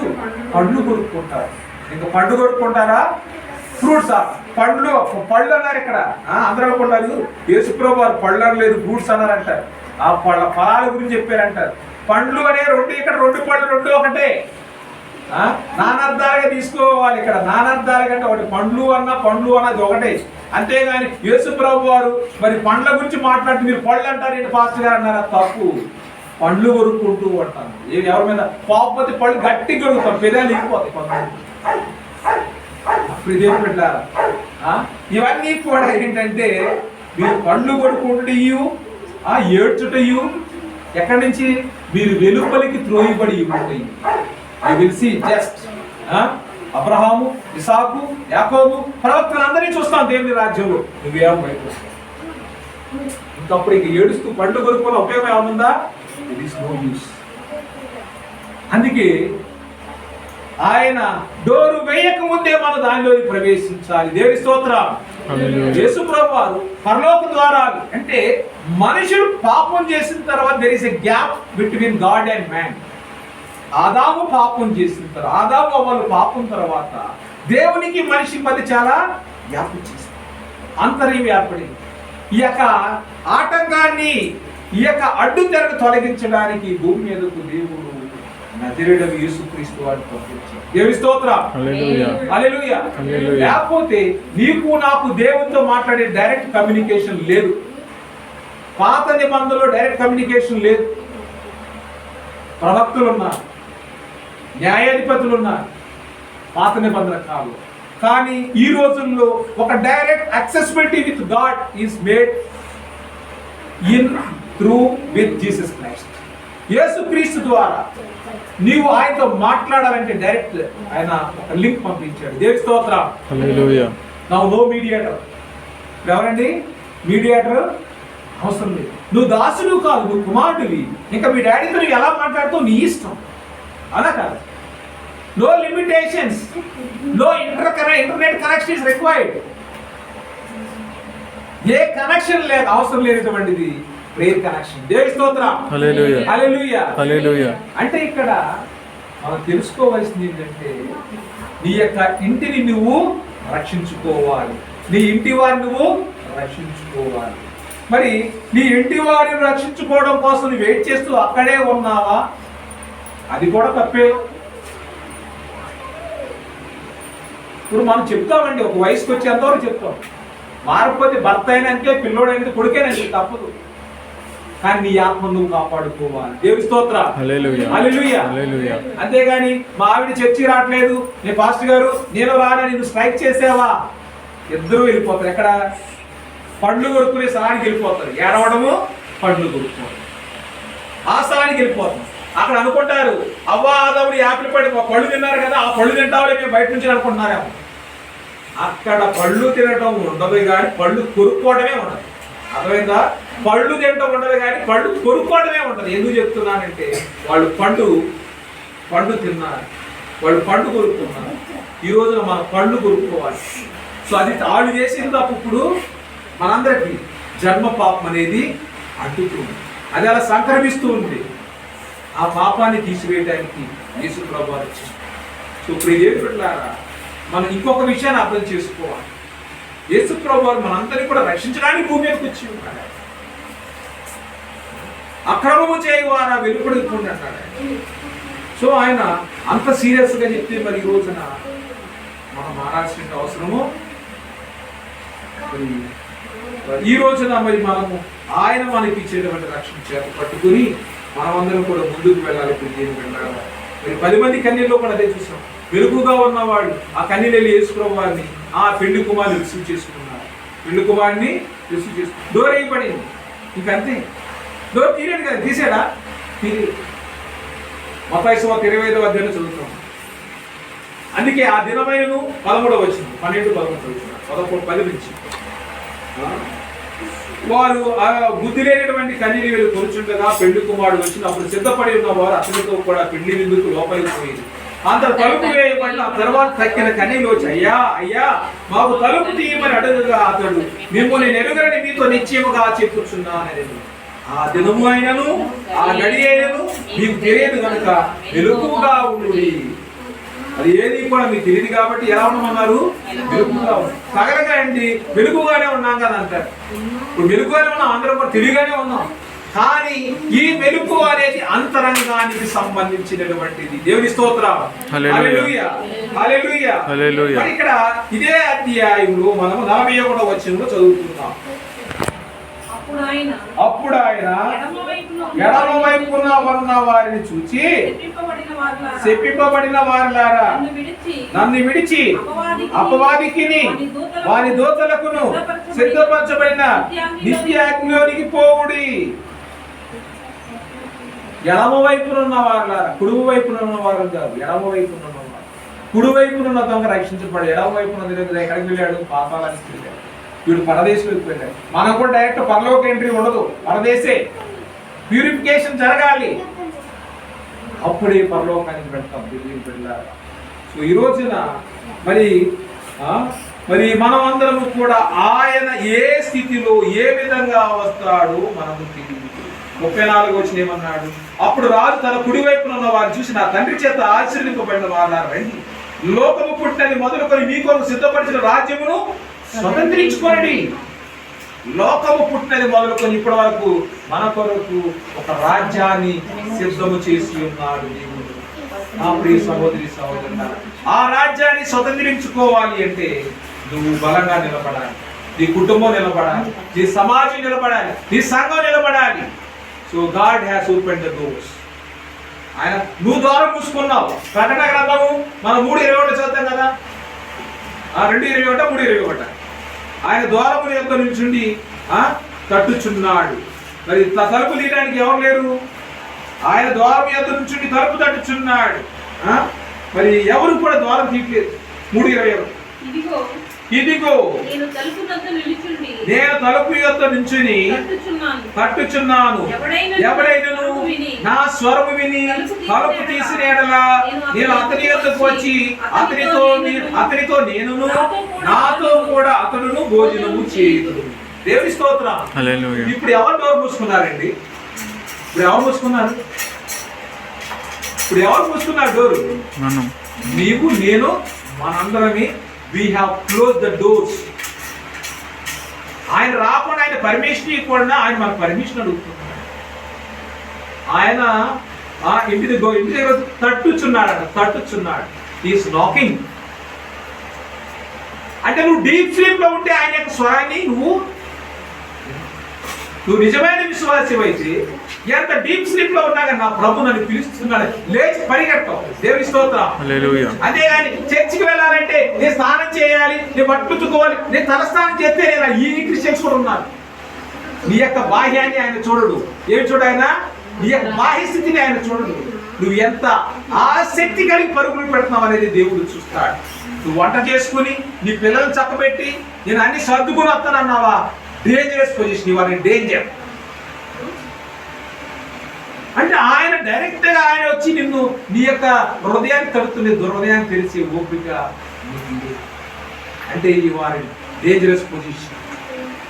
పండ్లు కొరుక్కుంటారు. ఇంకా పండ్లు కొరుక్కుంటారా? ఫ్రూట్స్. పళ్ళు అన్నారు ఇక్కడ. అందరూ అనుకుంటారు యేసుప్రభు వారు పళ్ళు అనలేదు, ఫ్రూట్స్ అన్నారంట. ఆ ఫలాల గురించి చెప్పారంటారు. పండ్లు అనే రెండు, ఇక్కడ రెండు పళ్ళు రెండు ఒకటే. నానార్థాలుగా తీసుకోవాలి. ఇక్కడ నానార్థాలు కంటే ఒకటి పండ్లు అన్నది ఒకటే. అంతేగాని యేసుప్రభు వారు మరి పండ్ల గురించి మాట్లాడుతూ మీరు పళ్ళు అంటారు ఏంటి పాస్టర్ గారు అన్నారా? తప్పు. పండ్లు కొరుక్కుంటూ అంటాను. ఎవరి మీద పాపతి పళ్ళు గట్టి కొరుకుతాం, పెదాలు ఇగిపోతాయి కొంతమంది. అప్పుడు ఇదేం పెట్టారా? ఇవన్నీ కూడా ఏంటంటే మీరు పండ్లు కొరుక్కుంటూ ఏడ్చుటయు ఎక్కడి నుంచి? మీరు వెలుపలికి త్రోయబడి ఉంటాయి. యు విల్ సీ జస్ట్ అబ్రహాము, ఇస్సాకు, యాకోబు ప్రవక్తలందరినీ చూస్తాం దేవుని రాజ్యంలో. నువ్వేమో బయట వస్తావు. ఇంకప్పుడు ఇంక ఏడుస్తూ పండ్లు కొరుకున్న ఉపయోగం ఏమనుందా? It is no use. అందుకే ఆయన డోరు వేయక ముందే మనం దానిలోకి ప్రవేశించాలి. దేవుని స్తోత్రం. యేసుప్రభు వారు పరలోక ద్వారాలు అంటే మనుషుడు పాపం చేసిన తర్వాత there is a gap between God and man. ఆదాము పాపం చేసిన తర్వాత, ఆదాము అవ్వలు పాపం తర్వాత దేవునికి మనిషి మధ్య చాలా గ్యాప్ చేస్తారు, అంతర్యం ఏర్పడింది. ఈ యొక్క ఆటంకాన్ని, ఈ యొక్క అడ్డుతెరను తొలగించడానికి భూమి మీదకు దేవుడు నజరేయుడైన యేసుక్రీస్తు వారిని పంపించాడు. దేవుని స్తోత్రం. హల్లెలూయా. లేకపోతే నీకు నాకు దేవునితో మాట్లాడే డైరెక్ట్ కమ్యూనికేషన్ లేదు. పాత నిబంధనలో డైరెక్ట్ కమ్యూనికేషన్ లేదు. ప్రవక్తలు ఉన్నారు, న్యాయాధిపతులు ఉన్నారు పాత నిబంధన కాలంలో. కానీ ఈ రోజుల్లో ఒక direct accessibility with God is made in through with Jesus Christ. యేసుక్రీస్తు ద్వారా నీవు ఆయనతో మాట్లాడాలంటే డైరెక్ట్ ఆయన ఒక లింక్ పంపించాడు. దేవుని స్తోత్రం. హల్లెలూయా. No mediator. ఎవరండి మీడియేటర్? అవసరం లేదు. నువ్వు దాసుడు కాదు, నువ్వు కుమారుడివి. ఇంకా మీ డాడీతో నువ్వు ఎలా మాట్లాడుతావు నీ ఇష్టం. అలా కాదు. No limitations, no internet connection is required. ఏ కనెక్షన్ లేదు, అవసరం లేనటువంటిది ప్రేయర్ కనెక్షన్. దేవుని స్తోత్రం. హల్లెలూయా. హల్లెలూయా. హల్లెలూయా. అంటే ఇక్కడ మనం తెలుసుకోవాల్సింది ఏంటంటే నీ యొక్క ఇంటిని నువ్వు రక్షించుకోవాలి, నీ ఇంటి వారిని నువ్వు రక్షించుకోవాలి. మరి నీ ఇంటి వారిని రక్షించుకోవడం కోసం నువ్వు వెయిట్ చేస్తూ అక్కడే ఉన్నావా? అది కూడా తప్పే. ఇప్పుడు మనం చెప్తామండి, ఒక వయసుకి వచ్చేంతవరకు చెప్తాం. మారకపోతే భర్త అయినంతే, పిల్లోడైనంతే, కొడుకేనంతే, తప్పదు. కానీ నీ ఆత్మ నువ్వు కాపాడుకోవాలి. దేవుని స్తోత్రం. హల్లెలూయా. హల్లెలూయా. హల్లెలూయా. అంతేగాని మా ఆవిడ చర్చి రావట్లేదు, నీ పాస్టర్ గారు నేను రానని నువ్వు స్ట్రైక్ చేసావా, ఇద్దరు వెళ్ళిపోతారు. ఎక్కడ? పండ్లు కొరుకునే స్థలానికి వెళ్ళిపోతారు. ఏడవడము, పండ్లు కొరుకుకోవడం, ఆ స్థలానికి వెళ్ళిపోతాం. అక్కడ అనుకుంటారు అవ్వ ఆదముడు యాపిల్ పళ్ళు తిన్నారు కదా, ఆ పళ్ళు తింటామని మేము బయట నుంచి అనుకుంటున్నారేమో. అక్కడ పళ్ళు తినటం ఉండదు కానీ పళ్ళు కొరుక్కోవడమే ఉండదు. అర్థమైందా? పళ్ళు తినటం ఉండదు కానీ పళ్ళు కొరుక్కోవడమే ఉండదు. ఎందుకు చెప్తున్నానంటే వాళ్ళు పండు తిన్నారు, వాళ్ళు పండు కొరుక్కున్నారు. ఈ రోజున మన పళ్ళు కొరుక్కోవాలి. సో అది వాళ్ళు చేసిన తప్పు ఇప్పుడు మనందరికీ జన్మ పాపం అనేది అడ్డుతుంది. అది అలా సంక్రమిస్తూ ఉంది. ఆ పాపాన్ని తీసివేయడానికి యేసు ప్రభువు వచ్చింది. సో ఇప్పుడు ఏం పెట్టారా, మనం ఇంకొక విషయాన్ని అర్థం చేసుకోవాలి. యేసు ప్రభువు మనందరినీ కూడా రక్షించడానికి భూమి మీదకి వచ్చి ఉన్నాడు. అక్రమము చేయవారా వెలుపడుతుంది అంటాడు. సో ఆయన అంత సీరియస్గా చెప్తే మరి ఈ రోజున మనం మారాల్సిన అవసరము ఈ రోజున మరి మనము ఆయన మనకి ఇచ్చేటువంటి రక్షణ చేత పట్టుకుని మనమందరం కూడా ముందుకు వెళ్ళాలి. వెళ్ళాలి. మరి 10 మంది కన్యల్లో కూడా అదే చూసాం. వెలుగుగా ఉన్నవాళ్ళు ఆ కన్యలు వెళ్ళి యేసుప్రభు వారిని ఆ పెళ్లి కుమారుని రిసీవ్ చేసుకున్నారు. పెళ్లి కుమారుని రిసీవ్ చేసుకున్నారు. డోర్ అయిపడింది. ఇంకంతే. డోర్ తీరేడు కదా, తీసాడా? తీరేడు. మత్తయి సువార్త 25వ అధ్యాయం చదువుతాం. అందుకే ఆ దినమైనను 13వ వచనం 12-13 11 10 నుంచి వారు ఆ బుద్ధి లేనటువంటి కన్యని వీళ్ళు కూర్చుండగా పెళ్లి కుమారుడు వచ్చినప్పుడు సిద్ధపడి ఉన్న వారు అతనితో కూడా పెళ్లి విందుకు లోపలికి పోయింది. అంత తలుపు వేయబడిన తర్వాత తక్కిన కన్యలు వచ్చి, అయ్యా అయ్యా మాకు తలుపు తీయమని అడుగుగా అతడు, మిమ్మల్ని ఎరుగరని మీతో నిశ్చయముగా చెప్పుచున్నానని. ఆ దినము అయినను ఆ గడి అయినను మీకు తెలియదు కనుక వెలుగుగా ఉండుడి. అది ఏది కూడా మీకు తెలియదు కాబట్టి ఎలా ఉండమన్నారు? వెలుగుగా ఉంది. తగలగా అండి వెలుగుగానే ఉన్నాం కదా అంటారు. ఇప్పుడు వెలుగుగానే ఉన్నాం, అందరం కూడా తెలివిగానే ఉన్నాం. కానీ ఈ వెలుగు అనేది అంతరంగానికి సంబంధించినటువంటిది. దేవుని స్తోత్రం. హల్లెలూయా హల్లెలూయా హల్లెలూయా. ఇక్కడ ఇదే అధ్యాయంలో మనం 41వ వచనంలో చదువుతున్నాం. అప్పుడు ఆయన ఎడమ వైపున ఉన్న వారిని చూచి, శపింపబడిన వారులారా, నన్ను విడిచి అపవాదికిని వారి దూతలకును సిద్ధపరచబడిన నిత్యాగ్నిలోనికి పోవుడి. ఎడమ వైపున ఉన్న వారులారా, కుడి వైపున ఉన్న వారు కాదు, ఎడమ వైపున ఉన్నవారు. కుడి వైపున ఉన్న దొంగ రక్షించబడి, ఎడమ వైపున ఎక్కడికి వెళ్ళాడు? పాతాళానికి వెళ్ళాడు. వీడు పరదేశంలోకి వెళ్ళాడు. మనకు కూడా డైరెక్ట్ పరలోక ఎంట్రీ ఉండదు, పరదేశే. ప్యూరిఫికేషన్ జరగాలి, అప్పుడే పరలోకానికి వెళ్తాం. వెళ్ళాలి. సో ఈ రోజున మరి మనం అందరము కూడా ఆయన ఏ స్థితిలో ఏ విధంగా వస్తాడో మనకు తెలియదు. 34 వచ్చిన ఏమన్నాడు? అప్పుడు రాజు తన కుడి వైపున ఉన్న వారిని చూసి, నా తండ్రి చేత ఆశీర్వదింపబడిన వారు రండి, లోకము పుట్టినది మొదలుకొని మీ కొరకు సిద్ధపరిచిన రాజ్యమును స్వతంత్రించుకోండి. లోకము పుట్టినది మొదలుకొని ఇప్పటి వరకు మన కొరకు ఒక రాజ్యాన్ని సిద్ధము చేసి ఉన్నాడు దేవుడు. నా ప్రియ సహోదరి సహోదరుడా, ఆ రాజ్యాన్ని స్వతంత్రించుకోవాలి అంటే నువ్వు బలంగా నిలబడాలి, నీ కుటుంబం నిలబడాలి, నీ సమాజం నిలబడాలి, నీ సంఘం నిలబడాలి. So God has opened the doors. ఆయన నువ్వు ద్వారం మూసుకున్నావు. ప్రకటన గ్రంథము మనం 3:21 చదువుతాం కదా, 2:21 3:21. ఆయన ద్వారముల యొక్క నిల్చుండి తట్టుచున్నాడు. మరి తలుపు తీయడానికి ఎవరు లేరు? ఆయన ద్వారం యొక్క నుంచుండి తలుపు తట్టుచున్నాడు. మరి ఎవరు కూడా ద్వారం తీయలేదు. 3:21 ఇదిగో నేను తలుపు యొద్ద నిల్చుని తట్టుచున్నాను. ఎవడైనను నా స్వరము విని తలుపు తీసిన యెడల నేను అతని యొద్దకు వచ్చి అతనితో నేనును నాతో కూడా అతడును భోజనము చేయుదును. దేవుని స్తోత్రం. ఇప్పుడు ఎవరు డోర్ మూసుకున్నారండి? ఇప్పుడు ఎవరు మూసుకున్నారు? డోరు? నీవు నేను మనందరమే. We have closed the doors. ఆయన రాకుండా ఆయన పర్మిషన్ ఇవ్వకుండా ఆయన మనకు పర్మిషన్ అడుగుతున్నాడు. ఆయన ఇంటి దగ్గర తట్టుచున్నాడు. Is knocking. అంటే నువ్వు డీప్ స్లీప్ లో ఉంటే ఆయన యొక్క స్వరాన్ని నువ్వు నిజమైన విశ్వాసం అయితే ఎంత డీప్ స్లీప్ లో ఉన్నా కానీ నా ప్రభు నన్ను పిలుస్తున్నాడు, లేచి పరిగెడతావు. దేవుని స్తోత్రం. అంతేగాని చర్చికి వెళ్ళాలంటే నేను స్నానం చేయాలి, నేను పట్టుకోవాలి, నేను తలస్నానం చేస్తే నేను ఈ క్రిస్టియన్స్ కూడా ఉన్నారు. నీ యొక్క బాహ్యాన్ని ఆయన చూడడు. ఏమి చూడు ఆయన? నీ యొక్క బాహ్య స్థితిని ఆయన చూడడు. నువ్వు ఎంత ఆసక్తి కలిగి పరుగులు పెడుతున్నావు అనేది దేవుడు చూస్తాడు. నువ్వు వంట చేసుకుని నీ పిల్లల్ని చక్కబెట్టి నేను అన్ని సర్దుకుని వస్తానన్నావా? Dangerous position. ఇవన్నీ డేంజర్. అంటే ఆయన డైరెక్ట్ గా ఆయన వచ్చి నిన్ను నీ యొక్క హృదయాన్ని తడుతుంది, దుర్హృదయాన్ని తెలిసి ఓపిక అంటే ఇవారి డేంజరస్ పొజిషన్.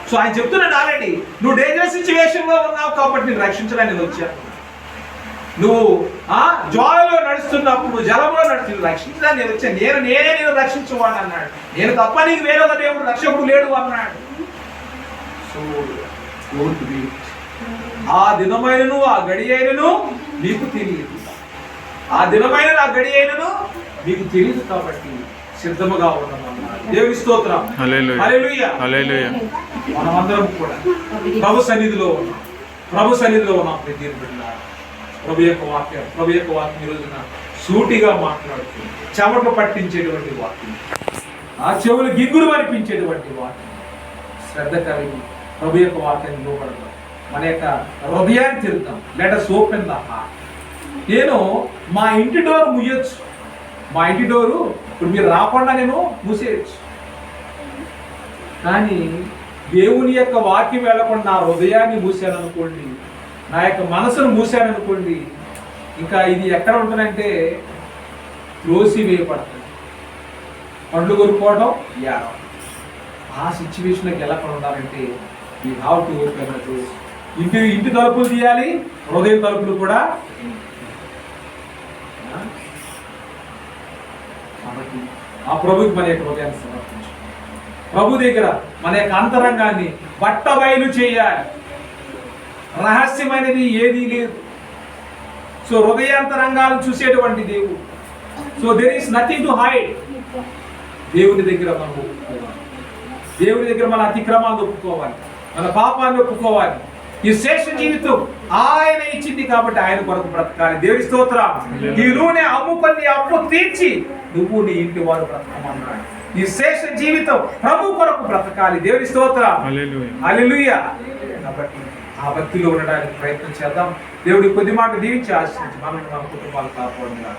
సో ఆయన చెప్తున్నాడు ఆల్రెడీ, నువ్వు డేంజరస్ సిచ్యువేషన్ లో ఉన్నావు కాబట్టి నేను రక్షించడానికి నేను వచ్చాను. నువ్వు జ్వాలలో నడుస్తున్నప్పుడు, జలంలో నడుస్తుంది, రక్షించడానికి నేను వచ్చాను. నేనే నేను రక్షించువాడు అన్నాడు. నేను తప్ప నీకు వేరే ఒక దేవుడు రక్షకుడు లేడు అన్నాడు. సో ఆ దినమైనను ఆ గడి అయినను నీకు తెలియదు. ఆ దినమైన ఆ గడి అయినను నీకు తెలియదు కాబట్టి సిద్ధముగా ఉన్నామన్నాడు. దేవుని స్తోత్రం. హల్లెలూయా హల్లెలూయా. మనమందరం కూడా ప్రభు సన్నిధిలో ఉన్నాం. ప్రతి బిడ్డలారా, ప్రభు యొక్క వాక్యం ఈ రోజున సూటిగా మాట్లాడుతుంది. చెమటలు పట్టించేటువంటి వాక్యం, ఆ చెవులు గిగ్గురు అనిపించేటువంటి వాక్యం. శ్రద్ధ కలిగి ప్రభు యొక్క వాక్యాన్ని లోపడతాం. మన యొక్క హృదయాన్ని తెరుద్దాం. Let us open the heart. నేను మా ఇంటి డోర్ ముయ్యొచ్చు. మా ఇంటి డోరు ఇప్పుడు మీరు రాకుండా నేను మూసేయచ్చు. కానీ దేవుని యొక్క వాక్యం వెళ్ళకుండా నా హృదయాన్ని మూసాను అనుకోండి, నా యొక్క మనసును మూసాను అనుకోండి, ఇంకా ఇది ఎక్కడ ఉంటుందంటే త్రోసి వేయబడుతుంది. పండ్లు కొనుక్కోవడం ఏడవడం. ఆ సిచ్యువేషన్కి ఎలా ఉండాలంటే ఈ have to open the doors. ఇంటి తలుపులు తీయాలి, హృదయ తలుపులు కూడా. కాబట్టి ఆ ప్రభుకి మన యొక్క హృదయాన్ని సమర్పించాలి. ప్రభు దగ్గర మన యొక్క అంతరంగాన్ని బట్టబయలు చేయాలి. రహస్యమైనది ఏదీ లేదు. సో హృదయాంతరంగాలను చూసేటువంటి దేవుడు. So there is nothing to hide. దేవుని దగ్గర మనం ఒప్పుకోవాలి. దేవుని దగ్గర మన అతిక్రమాన్ని ఒప్పుకోవాలి, మన పాపాన్ని ఒప్పుకోవాలి. ఈ శేష జీవితం ఆయన ఇచ్చింది కాబట్టి ఆయన కొరకు బ్రతకాలి. దేవుని స్తోత్రం. ఈ నూనె అమ్ముకొని అప్పు తీర్చి నువ్వు నీ ఇంటి వారు బ్రతకమన్నాడు. ఈ శేష జీవితం ప్రభు కొరకు బ్రతకాలి. దేవుని స్తోత్రం. హల్లెలూయా. కాబట్టి ఆ భక్తిలో ఉండడానికి ప్రయత్నం చేద్దాం. దేవుడి కొద్ది మాట దీవించి ఆశించి మనం మన కుటుంబాలు కాపాడుకుందాం.